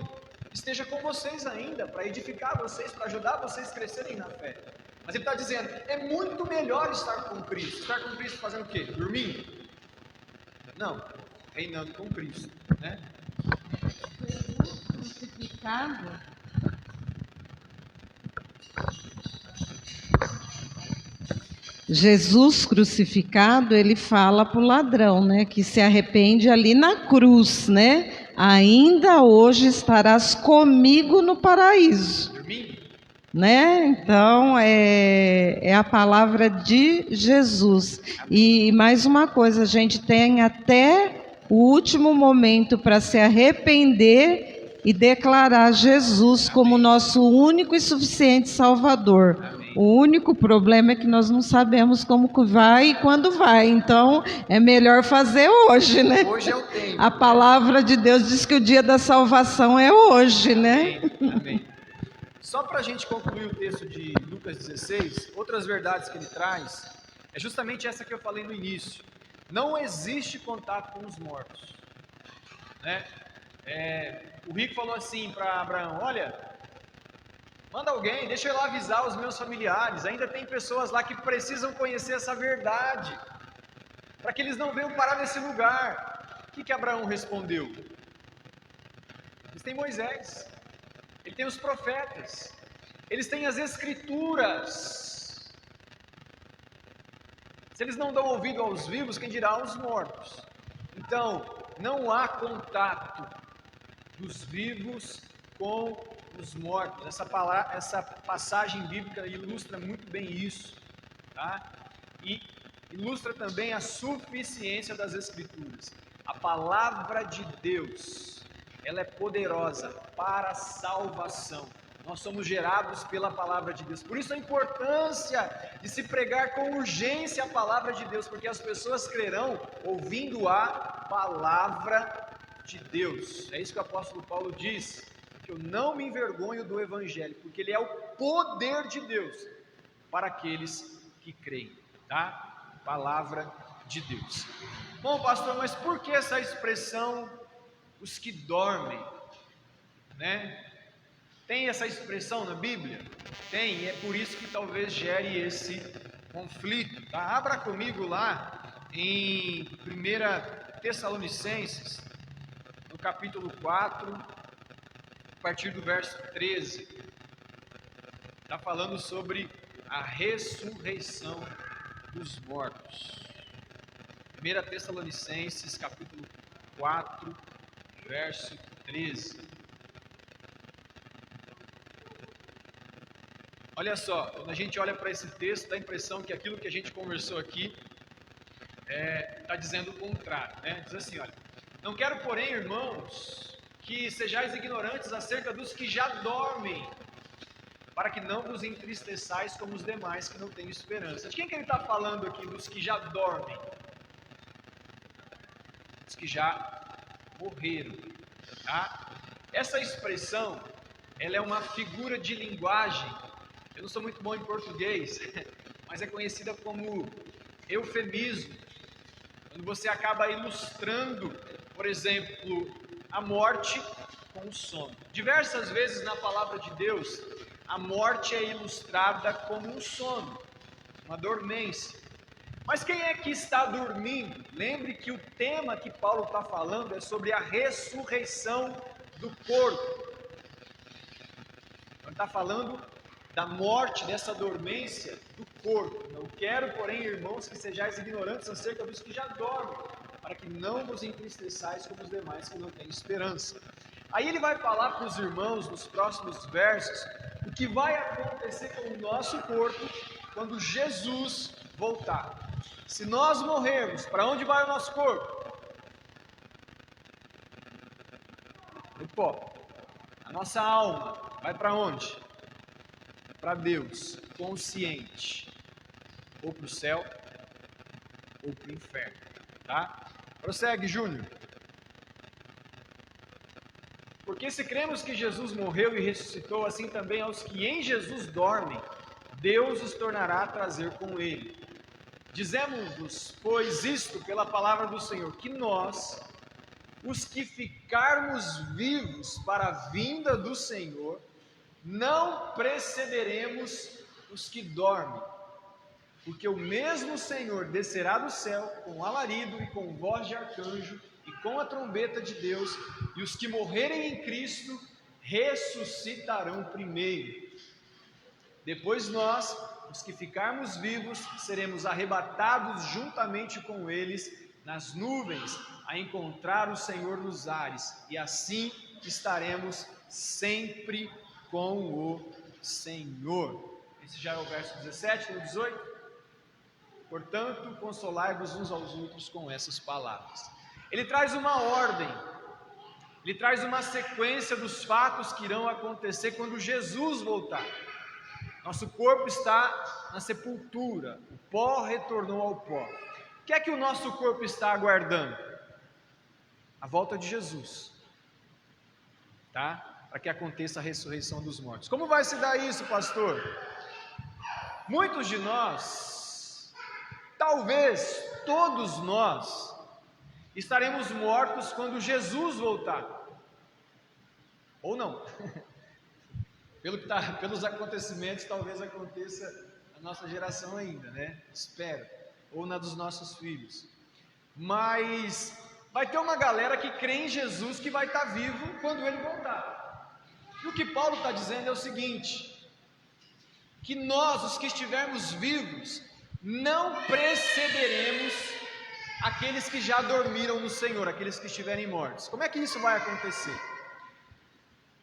esteja com vocês ainda, para edificar vocês, para ajudar vocês a crescerem na fé. Mas ele está dizendo, é muito melhor estar com Cristo. Estar com Cristo fazendo o quê? Dormindo? Não, reinando com Cristo, né? Jesus crucificado. Jesus crucificado, ele fala para o ladrão, né, que se arrepende ali na cruz, né? Ainda hoje estarás comigo no paraíso, né? Então é a palavra de Jesus. E mais uma coisa, a gente tem até o último momento para se arrepender e declarar Jesus como nosso único e suficiente Salvador. O único problema é que nós não sabemos como que vai e quando vai. Então, é melhor fazer hoje, né? Hoje é o tempo. A palavra de Deus diz que o dia da salvação é hoje, né? Amém. Só para a gente concluir o texto de Lucas 16, outras verdades que ele traz, é justamente essa que eu falei no início. Não existe contato com os mortos, né? O rico falou assim para Abraão, olha, manda alguém, deixa eu ir lá avisar os meus familiares, ainda tem pessoas lá que precisam conhecer essa verdade, para que eles não venham parar nesse lugar. O que Abraão respondeu? Eles têm Moisés, ele tem os profetas, eles têm as escrituras. Se eles não dão ouvido aos vivos, quem dirá aos mortos? Então, não há contato dos vivos com os mortos. Essa passagem bíblica ilustra muito bem isso, tá? E ilustra também a suficiência das Escrituras. A palavra de Deus, ela é poderosa para a salvação. Nós somos gerados pela palavra de Deus. Por isso a importância de se pregar com urgência a palavra de Deus, porque as pessoas crerão ouvindo a palavra de Deus. É isso que o apóstolo Paulo diz, que eu não me envergonho do evangelho, porque ele é o poder de Deus para aqueles que creem, tá? Palavra de Deus. Bom, pastor, mas por que essa expressão os que dormem, né? Tem essa expressão na Bíblia? Tem, e é por isso que talvez gere esse conflito, tá? Abra comigo lá em 1 Tessalonicenses, no capítulo 4, a partir do verso 13. Está falando sobre a ressurreição dos mortos. 1 Tessalonicenses, capítulo 4, verso 13. Olha só, quando a gente olha para esse texto, dá a impressão que aquilo que a gente conversou aqui está dizendo o contrário, né? Diz assim, olha: não quero, porém, irmãos, que sejais ignorantes acerca dos que já dormem, para que não vos entristeçais como os demais que não têm esperança. De quem que ele está falando aqui? Dos que já dormem, dos que já morreram, tá? Essa expressão, ela é uma figura de linguagem. Eu não sou muito bom em português, mas é conhecida como eufemismo, quando você acaba ilustrando, por exemplo, a morte com o sono. Diversas vezes na palavra de Deus, a morte é ilustrada como um sono, uma dormência. Mas quem é que está dormindo? Lembre que o tema que Paulo está falando é sobre a ressurreição do corpo. Ele está falando da morte, dessa dormência do corpo. Não quero, porém, irmãos, que sejais ignorantes acerca dos que já dormem, para que não vos entristeçais como os demais que não têm esperança. Aí ele vai falar para os irmãos, nos próximos versos, o que vai acontecer com o nosso corpo quando Jesus voltar. Se nós morrermos, para onde vai o nosso corpo? No pó. A nossa alma vai para onde? Para Deus, consciente, ou para o céu, ou para o inferno, tá? Prossegue, Júnior. Porque se cremos que Jesus morreu e ressuscitou, assim também aos que em Jesus dormem, Deus os tornará a trazer com ele. Dizemos-vos, pois, isto pela palavra do Senhor, que nós, os que ficarmos vivos para a vinda do Senhor, não precederemos os que dormem, porque o mesmo Senhor descerá do céu com alarido e com voz de arcanjo e com a trombeta de Deus, e os que morrerem em Cristo ressuscitarão primeiro. Depois nós, os que ficarmos vivos, seremos arrebatados juntamente com eles nas nuvens, a encontrar o Senhor nos ares, e assim estaremos sempre com o Senhor. Esse já é o verso 17, no 18. Portanto, consolai-vos uns aos outros com essas palavras. Ele traz uma ordem, ele traz uma sequência dos fatos que irão acontecer quando Jesus voltar. Nosso corpo está na sepultura, o pó retornou ao pó. O que é que o nosso corpo está aguardando? A volta de Jesus, tá? Para que aconteça a ressurreição dos mortos. Como vai se dar isso, pastor? Muitos de nós, talvez todos nós, estaremos mortos quando Jesus voltar. Ou não. Pelos acontecimentos, talvez aconteça na nossa geração ainda, né? Espero. Ou na dos nossos filhos. Mas vai ter uma galera que crê em Jesus que vai estar vivo quando ele voltar. E o que Paulo está dizendo é o seguinte: que nós, os que estivermos vivos, não precederemos aqueles que já dormiram no Senhor, aqueles que estiverem mortos. Como é que isso vai acontecer?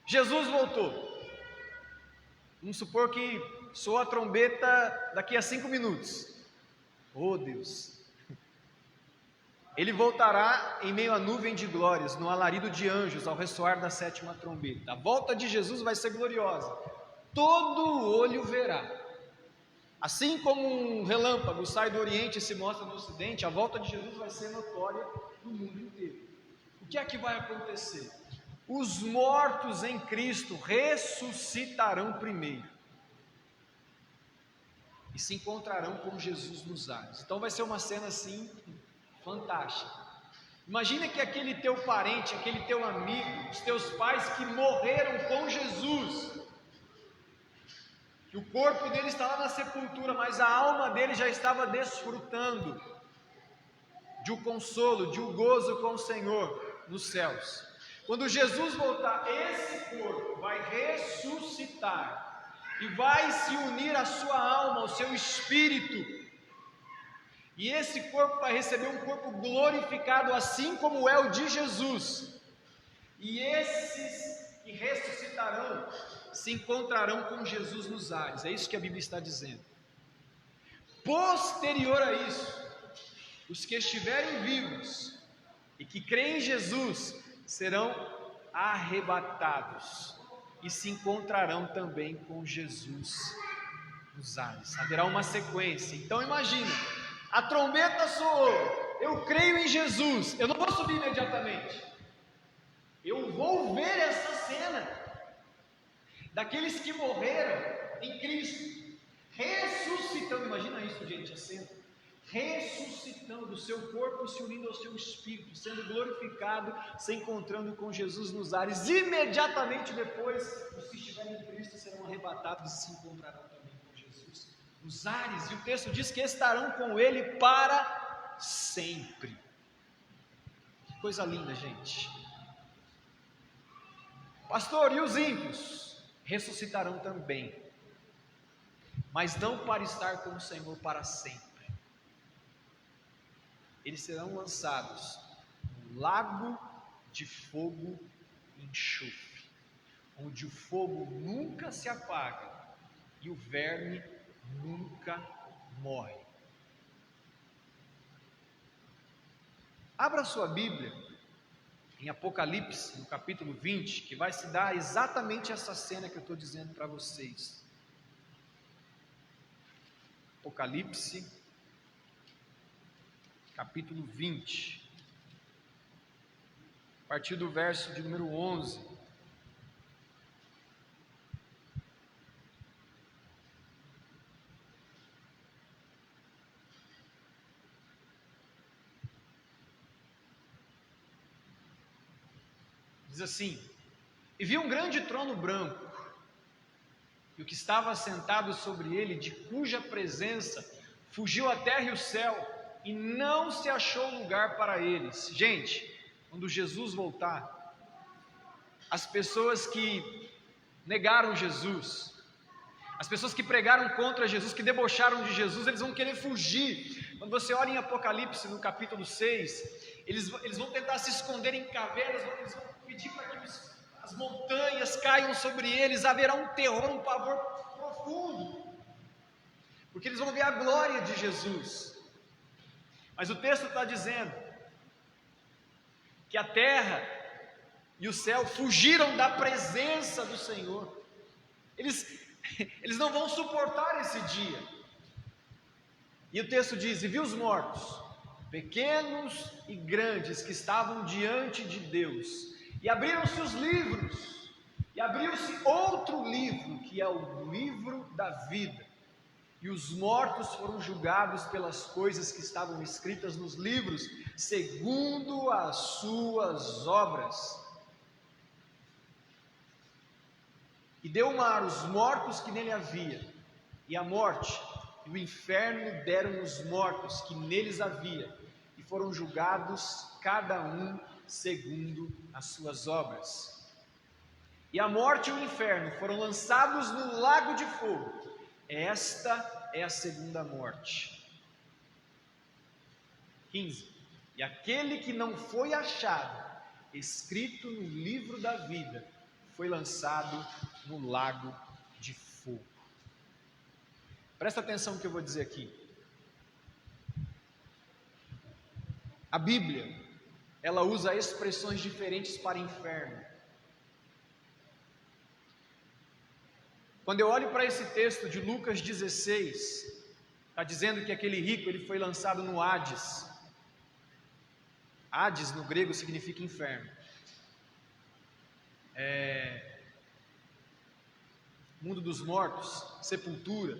Jesus voltou. Vamos supor que soa a trombeta daqui a 5 minutos. Oh Deus! Ele voltará em meio à nuvem de glórias, no alarido de anjos, ao ressoar da 7ª trombeta. A volta de Jesus vai ser gloriosa. Todo olho verá. Assim como um relâmpago sai do Oriente e se mostra no Ocidente, a volta de Jesus vai ser notória no mundo inteiro. O que é que vai acontecer? Os mortos em Cristo ressuscitarão primeiro e se encontrarão com Jesus nos ares. Então vai ser uma cena assim fantástica. Imagina que aquele teu parente, aquele teu amigo, os teus pais que morreram com Jesus, que o corpo dele está lá na sepultura, mas a alma dele já estava desfrutando de um consolo, de um gozo com o Senhor nos céus. Quando Jesus voltar, esse corpo vai ressuscitar e vai se unir à sua alma, ao seu espírito. E esse corpo vai receber um corpo glorificado, assim como é o de Jesus. E esses que ressuscitarão se encontrarão com Jesus nos ares. É isso que a Bíblia está dizendo. Posterior a isso, os que estiverem vivos e que creem em Jesus serão arrebatados e se encontrarão também com Jesus nos ares. Haverá uma sequência. Então imagina, a trombeta soou, eu creio em Jesus, eu não vou subir imediatamente, eu vou ver essa cena daqueles que morreram em Cristo, ressuscitando. Imagina isso, gente, a cena, ressuscitando, o seu corpo se unindo ao seu espírito, sendo glorificado, se encontrando com Jesus nos ares. Imediatamente depois, os que estiverem em Cristo serão arrebatados e se encontrarão também com Jesus nos ares, e o texto diz que estarão com Ele para sempre. Que coisa linda, gente. Pastor, e os ímpios? Ressuscitarão também, mas não para estar com o Senhor para sempre. Eles serão lançados no lago de fogo e enxofre, onde o fogo nunca se apaga e o verme nunca morre. Abra sua Bíblia em Apocalipse, no capítulo 20, que vai se dar exatamente essa cena que eu estou dizendo para vocês. Apocalipse, capítulo 20, a partir do verso de número 11. Diz assim: e vi um grande trono branco, e o que estava sentado sobre ele, de cuja presença fugiu a terra e o céu, e não se achou lugar para eles. Gente, quando Jesus voltar, as pessoas que negaram Jesus, as pessoas que pregaram contra Jesus, que debocharam de Jesus, eles vão querer fugir. Quando você olha em Apocalipse, no capítulo 6, eles vão tentar se esconder em cavernas, eles vão pedir para que as montanhas caiam sobre eles. Haverá um terror, um pavor profundo, porque eles vão ver a glória de Jesus. Mas o texto está dizendo que a terra e o céu fugiram da presença do Senhor. Eles não vão suportar esse dia. E o texto diz: e viu os mortos, pequenos e grandes, que estavam diante de Deus, e abriram-se os livros, e abriu-se outro livro, que é o livro da vida, e os mortos foram julgados pelas coisas que estavam escritas nos livros, segundo as suas obras. E deu o mar os mortos que nele havia, e a morte e o inferno deram os mortos que neles havia, e foram julgados cada um segundo as suas obras. E a morte e o inferno foram lançados no lago de fogo. Esta é a segunda morte. 15. E aquele que não foi achado escrito no livro da vida foi lançado no lago de fogo. Presta atenção no que eu vou dizer aqui. A Bíblia, ela usa expressões diferentes para inferno. Quando eu olho para esse texto de Lucas 16, está dizendo que aquele rico, ele foi lançado no Hades. Hades no grego significa inferno. Mundo dos mortos, sepultura.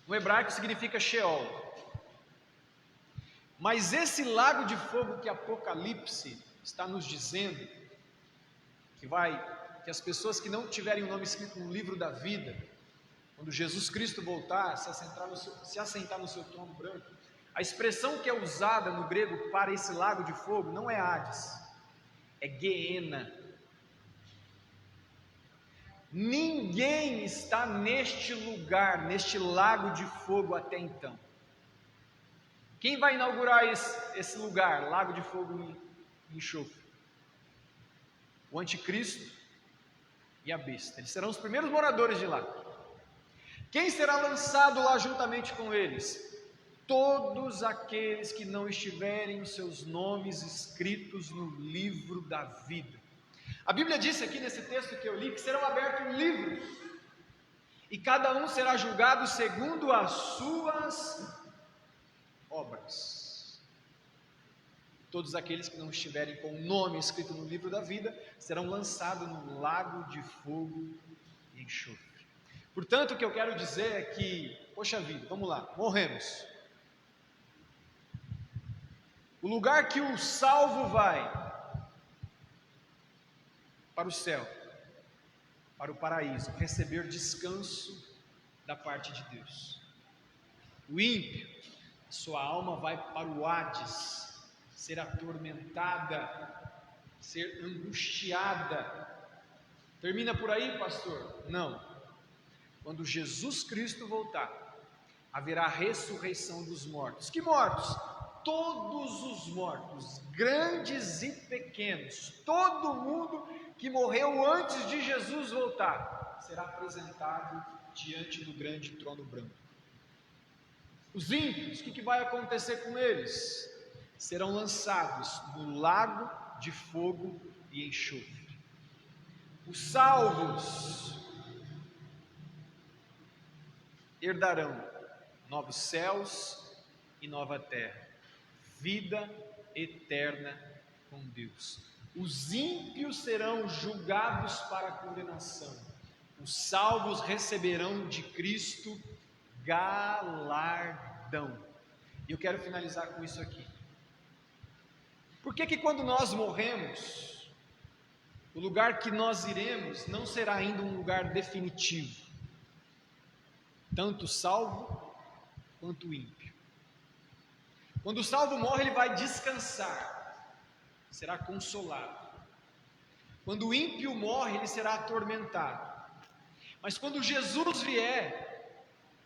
No hebraico significa Sheol. Mas esse lago de fogo que Apocalipse está nos dizendo, que as pessoas que não tiverem o nome escrito no livro da vida, quando Jesus Cristo voltar, se assentar no seu trono branco, a expressão que é usada no grego para esse lago de fogo não é Hades, é Guiena. Ninguém está neste lugar, neste lago de fogo até então. Quem vai inaugurar esse lugar, lago de fogo e enxofre? O anticristo e a besta. Eles serão os primeiros moradores de lá. Quem será lançado lá juntamente com eles? Todos aqueles que não estiverem os seus nomes escritos no livro da vida. A Bíblia disse aqui nesse texto que eu li que serão abertos livros e cada um será julgado segundo as suas obras. Todos aqueles que não estiverem com o nome escrito no livro da vida serão lançados no lago de fogo e enxofre. Portanto, o que eu quero dizer é que, poxa vida, vamos lá, morremos. O lugar que o salvo vai para o céu, para o paraíso, receber descanso da parte de Deus. O ímpio, sua alma vai para o Hades, ser atormentada, ser angustiada. Termina por aí, pastor? Não. Quando Jesus Cristo voltar, haverá ressurreição dos mortos. Que mortos? Todos os mortos, grandes e pequenos, todo mundo que morreu antes de Jesus voltar, será apresentado diante do grande trono branco. Os ímpios, o que vai acontecer com eles? Serão lançados no lago de fogo e enxofre. Os salvos herdarão novos céus e nova terra, vida eterna com Deus. Os ímpios serão julgados para a condenação, os salvos receberão de Cristo galardão. E eu quero finalizar com isso aqui. Por que quando nós morremos, o lugar que nós iremos não será ainda um lugar definitivo, tanto o salvo quanto o ímpio? Quando o salvo morre, ele vai descansar, será consolado. Quando o ímpio morre, ele será atormentado. Mas quando Jesus vier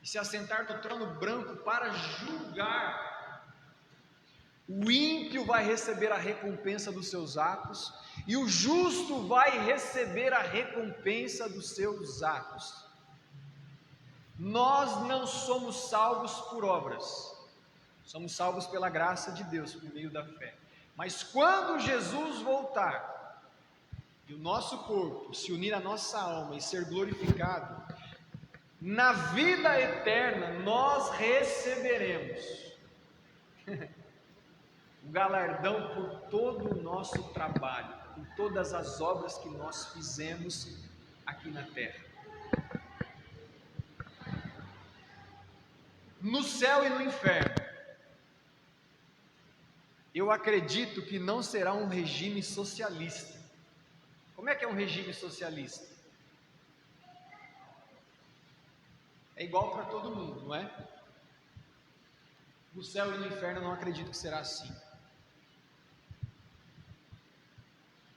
e se assentar no trono branco para julgar, o ímpio vai receber a recompensa dos seus atos e o justo vai receber a recompensa dos seus atos. Nós não somos salvos por obras. Somos salvos pela graça de Deus, por meio da fé. Mas quando Jesus voltar, e o nosso corpo se unir à nossa alma e ser glorificado, na vida eterna nós receberemos o galardão por todo o nosso trabalho, por todas as obras que nós fizemos aqui na terra. No céu e no inferno, eu acredito que não será um regime socialista. Como é que é um regime socialista? É igual para todo mundo, não é? No céu e no inferno eu não acredito que será assim.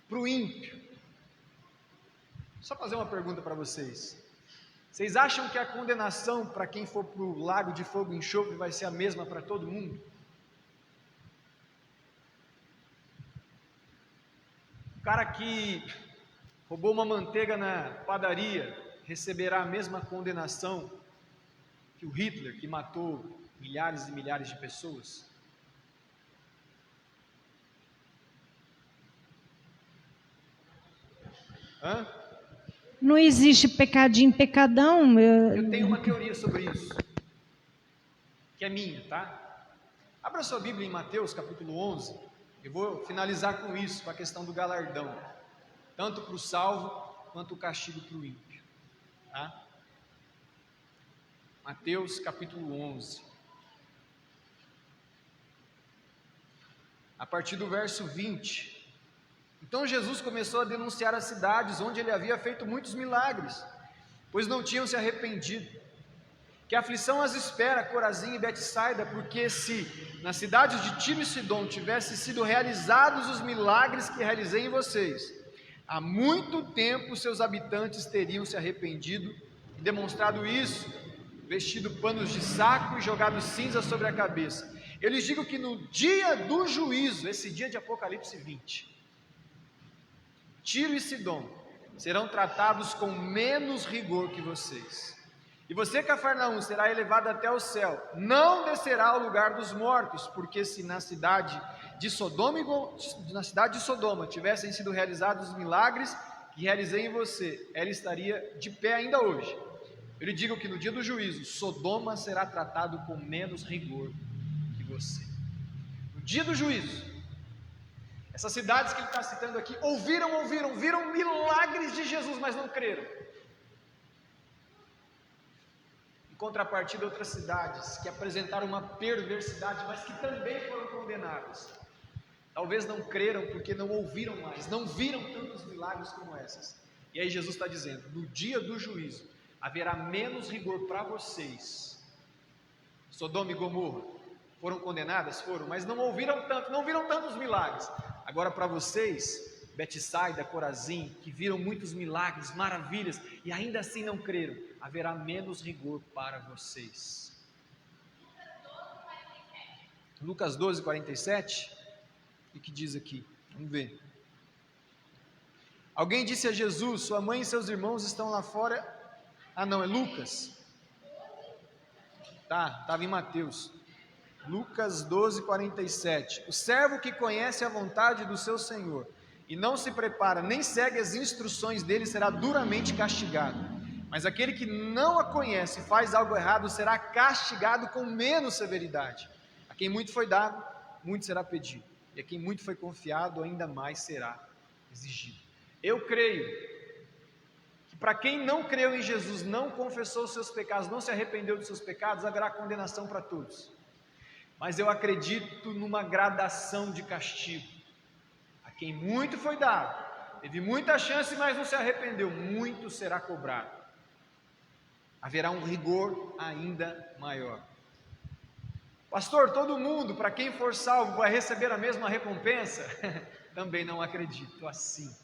Para o ímpio, só fazer uma pergunta para vocês. Vocês acham que a condenação para quem for para o lago de fogo e enxofre vai ser a mesma para todo mundo? O cara que roubou uma manteiga na padaria receberá a mesma condenação que o Hitler, que matou milhares e milhares de pessoas? Hã? Não existe pecadinho, pecadão. Eu tenho uma teoria sobre isso, que é minha, tá? Abra sua Bíblia em Mateus capítulo 11. Eu vou finalizar com isso, com a questão do galardão, tanto para o salvo, quanto o castigo para o ímpio, tá? Mateus capítulo 11. a partir do verso 20. Então Jesus começou a denunciar as cidades onde ele havia feito muitos milagres, pois não tinham se arrependido. Que aflição as espera, Corazim e Betsaida, porque se nas cidades de Tiro e Sidom tivessem sido realizados os milagres que realizei em vocês, há muito tempo seus habitantes teriam se arrependido e demonstrado isso, vestido panos de saco e jogado cinza sobre a cabeça. Eu lhes digo que no dia do juízo, esse dia de Apocalipse 20, Tiro e Sidom serão tratados com menos rigor que vocês. E você, Cafarnaum, será elevado até o céu, não descerá ao lugar dos mortos, porque se na cidade de Sodoma tivessem sido realizados os milagres que realizei em você, ela estaria de pé ainda hoje. Eu lhe digo que no dia do juízo, Sodoma será tratado com menos rigor que você. No dia do juízo, essas cidades que ele está citando aqui, viram milagres de Jesus, mas não creram. Em contrapartida, outras cidades que apresentaram uma perversidade, mas que também foram condenadas, talvez não creram porque não ouviram mais, não viram tantos milagres como essas. E aí Jesus está dizendo, no dia do juízo, haverá menos rigor para vocês. Sodoma e Gomorra foram condenadas? Foram, mas não ouviram tanto, não viram tantos milagres. Agora para vocês, Betsaida, Corazim, que viram muitos milagres, maravilhas, e ainda assim não creram, haverá menos rigor para vocês. Lucas 12, 47, o que diz aqui? Vamos ver. Alguém disse a Jesus, sua mãe e seus irmãos estão lá fora. Ah não, é Lucas. Estava em Mateus. Lucas 12, 47. O servo que conhece a vontade do seu Senhor e não se prepara, nem segue as instruções dele, será duramente castigado. Mas aquele que não a conhece e faz algo errado, será castigado com menos severidade. A quem muito foi dado, muito será pedido. E a quem muito foi confiado, ainda mais será exigido. Eu creio que para quem não creu em Jesus, não confessou os seus pecados, não se arrependeu dos seus pecados, haverá condenação para todos. Mas eu acredito numa gradação de castigo. A quem muito foi dado, teve muita chance, mas não se arrependeu, muito será cobrado. Haverá um rigor ainda maior. Pastor, todo mundo, para quem for salvo, vai receber a mesma recompensa? Também não acredito assim.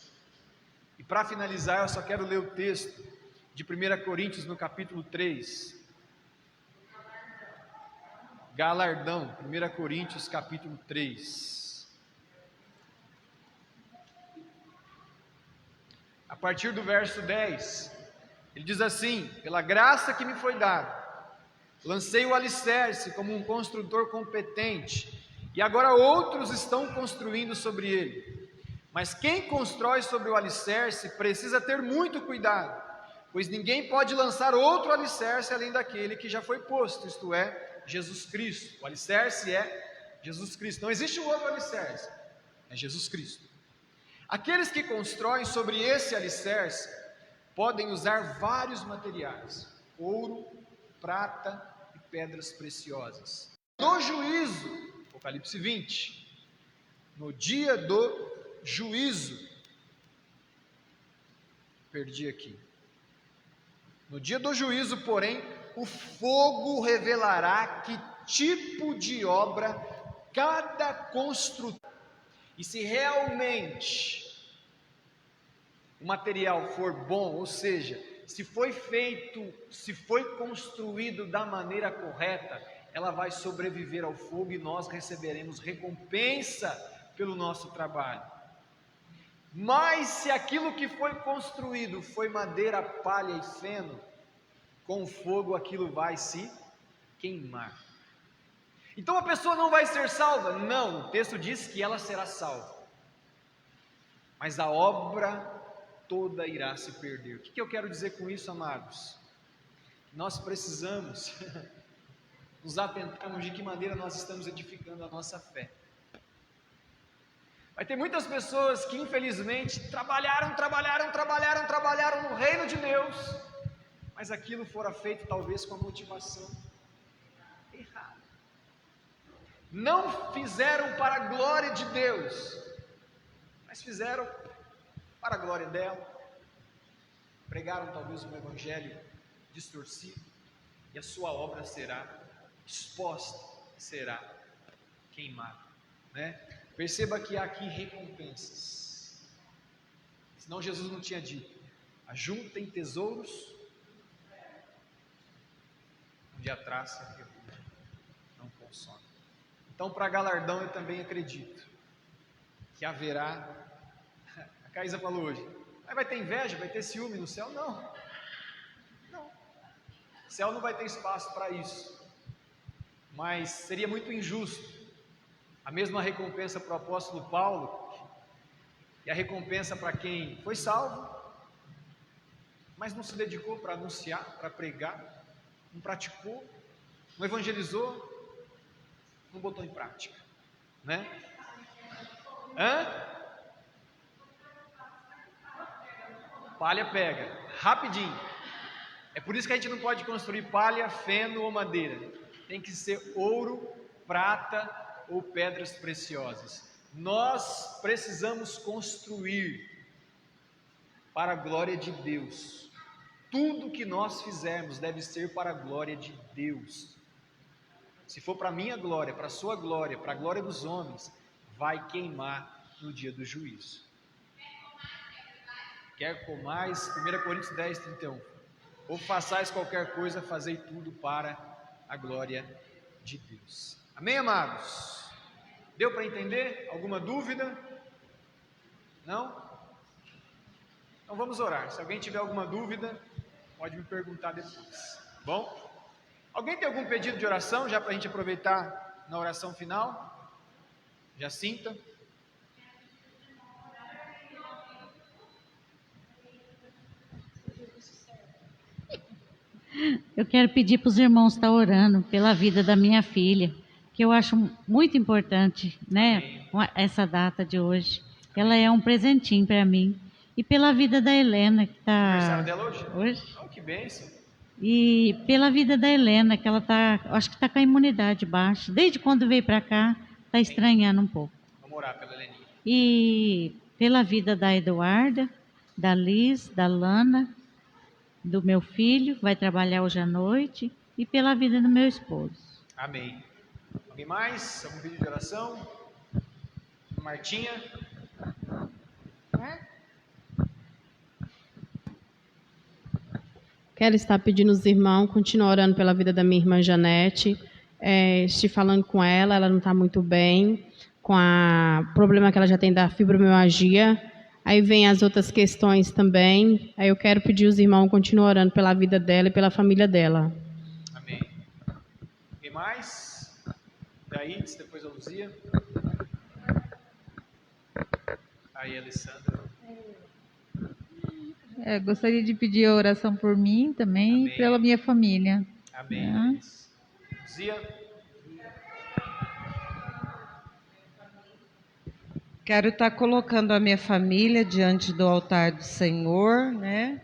E para finalizar, eu só quero ler o texto de 1 Coríntios, no capítulo 3. Galardão, 1 Coríntios, capítulo 3. A partir do verso 10, ele diz assim: pela graça que me foi dada, lancei o alicerce como um construtor competente, e agora outros estão construindo sobre ele. Mas quem constrói sobre o alicerce precisa ter muito cuidado, pois ninguém pode lançar outro alicerce além daquele que já foi posto, isto é, Jesus Cristo. O alicerce é Jesus Cristo, não existe um outro alicerce, é Jesus Cristo. Aqueles que constroem sobre esse alicerce podem usar vários materiais, ouro, prata e pedras preciosas. No juízo, Apocalipse 20, no dia do juízo, perdi aqui. No dia do juízo, porém, o fogo revelará que tipo de obra cada construtor. E se realmente o material for bom, ou seja, se foi feito, se foi construído da maneira correta, ela vai sobreviver ao fogo e nós receberemos recompensa pelo nosso trabalho. Mas se aquilo que foi construído foi madeira, palha e feno, com o fogo aquilo vai se queimar. Então a pessoa não vai ser salva? Não, o texto diz que ela será salva. Mas a obra toda irá se perder. O que eu quero dizer com isso, amados? Nós precisamos nos atentarmos de que maneira nós estamos edificando a nossa fé. Vai ter muitas pessoas que infelizmente trabalharam no reino de Deus, mas aquilo fora feito talvez com a motivação errada. não fizeram para a glória de Deus, mas fizeram para a glória dela. Pregaram talvez um evangelho distorcido, e a sua obra será exposta, será queimada, né? Perceba que há aqui recompensas, senão Jesus não tinha dito: ajuntem tesouros onde a traça e a ferrugem não consome. Então, para galardão, eu também acredito que haverá. A Caísa falou hoje: vai ter inveja, vai ter ciúme no céu? Não. Não. O céu não vai ter espaço para isso. Mas seria muito injusto a mesma recompensa para o apóstolo Paulo e a recompensa para quem foi salvo, mas não se dedicou para anunciar, para pregar, não praticou, não evangelizou, não botou em prática, né? Palha pega, rapidinho. É por isso que a gente não pode construir palha, feno ou madeira. Tem que ser ouro, prata ou pedras preciosas. Nós precisamos construir para a glória de Deus. Tudo que nós fizermos deve ser para a glória de Deus. Se for para a minha glória, para a sua glória, para a glória dos homens, vai queimar no dia do juízo. Quer comais, 1 Coríntios 10, 31. Ou façais qualquer coisa, fazei tudo para a glória de Deus. Amém, amados? Deu para entender? Alguma dúvida? Não? Então vamos orar. Se alguém tiver alguma dúvida, pode me perguntar depois. Bom? Alguém tem algum pedido de oração, já para a gente aproveitar na oração final? Jacinta? Eu quero pedir para os irmãos estar orando pela vida da minha filha, que eu acho muito importante, né? Essa data de hoje. Ela é um presentinho para mim. E pela vida da Helena, que está... Aniversário dela hoje? Oh, que bênção. E pela vida da Helena, que ela está, acho que está com a imunidade baixa. Desde quando veio para cá, está estranhando um pouco. Vamos orar pela Heleninha. E pela vida da Eduarda, da Liz, da Lana, do meu filho, que vai trabalhar hoje à noite, e pela vida do meu esposo. Amém. Alguém mais? Algum pedido de oração? Martinha? Quero estar pedindo aos irmãos, continuar orando pela vida da minha irmã Janete. Estive falando com ela, ela não está muito bem, com o problema que ela já tem da fibromialgia. Aí vem as outras questões também. Aí eu quero pedir aos irmãos continuar orando pela vida dela e pela família dela. Amém. Alguém mais? Daí, depois a Luzia. Aí, Alessandra. Gostaria de pedir a oração por mim também e pela minha família. Amém. Luzia. Quero estar colocando a minha família diante do altar do Senhor, né?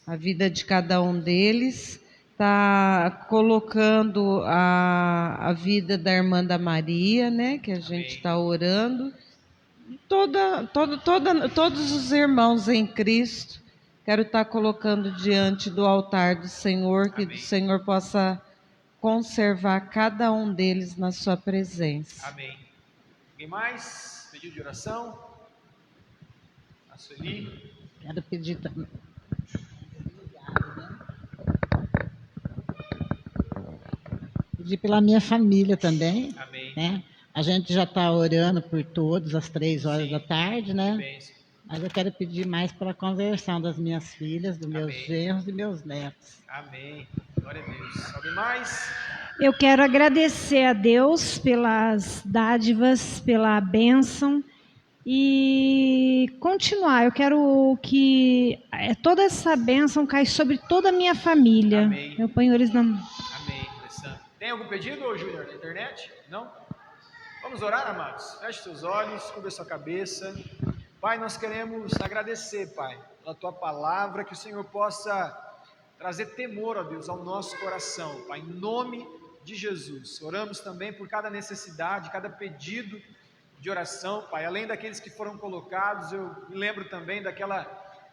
A vida de cada um deles. Tá colocando a vida da irmã da Maria, né? Que a gente está orando. Todos os irmãos em Cristo. Quero estar colocando diante do altar do Senhor, que o Senhor possa conservar cada um deles na sua presença. Amém. Alguém mais? Pedido de oração? A Sueli? Quero pedir também. Pedir pela minha família também. Amém. Né? A gente já está orando por todos às 3 horas da tarde, né? Bênção. Mas eu quero pedir mais pela conversão das minhas filhas, dos meus genros e meus netos. Amém. Glória a Deus. Alguém mais? Eu quero agradecer a Deus pelas dádivas, pela bênção e continuar. Eu quero que toda essa bênção caia sobre toda a minha família. Amém. Eu ponho eles na... Amém, Alessandra. Tem algum pedido, Júnior, na internet? Não? Vamos orar, amados? Feche seus olhos, cubra sua cabeça. Pai, nós queremos agradecer, Pai, pela Tua palavra, que o Senhor possa trazer temor, ó Deus, ao nosso coração, Pai, em nome de Jesus. Oramos também por cada necessidade, cada pedido de oração, Pai, além daqueles que foram colocados. Eu me lembro também daquela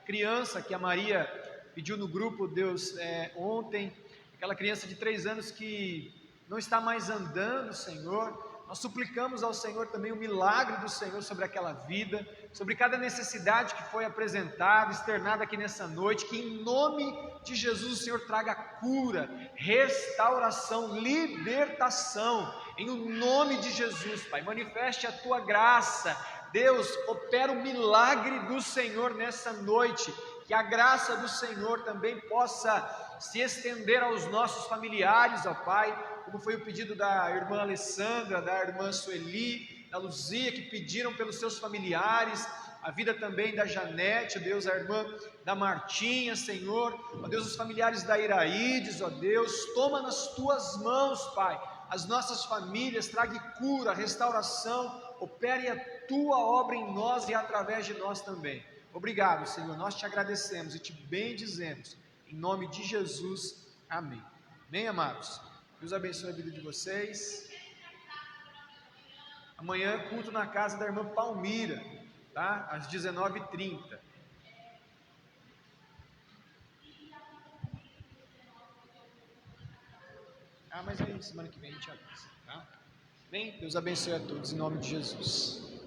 criança que a Maria pediu no grupo, Deus, ontem, aquela criança de 3 anos que não está mais andando, Senhor. Nós suplicamos ao Senhor também o milagre do Senhor sobre aquela vida, sobre cada necessidade que foi apresentada, externada aqui nessa noite, que em nome de Jesus o Senhor traga cura, restauração, libertação, em o nome de Jesus, Pai. Manifeste a Tua graça, Deus, opera o milagre do Senhor nessa noite, que a graça do Senhor também possa se estender aos nossos familiares, ó Pai, como foi o pedido da irmã Alessandra, da irmã Sueli, da Luzia, que pediram pelos seus familiares, a vida também da Janete, ó Deus, a irmã da Martinha, Senhor, ó Deus, os familiares da Iraides, ó Deus, toma nas Tuas mãos, Pai, as nossas famílias, traga cura, restauração, opere a Tua obra em nós e através de nós também. Obrigado, Senhor, nós te agradecemos e te bendizemos, em nome de Jesus, amém. Amém, amados? Deus abençoe a vida de vocês. Amanhã, culto na casa da irmã Palmira, tá? Às 19h30. Mas aí semana que vem a gente avisa, tá? Bem, Deus abençoe a todos, em nome de Jesus.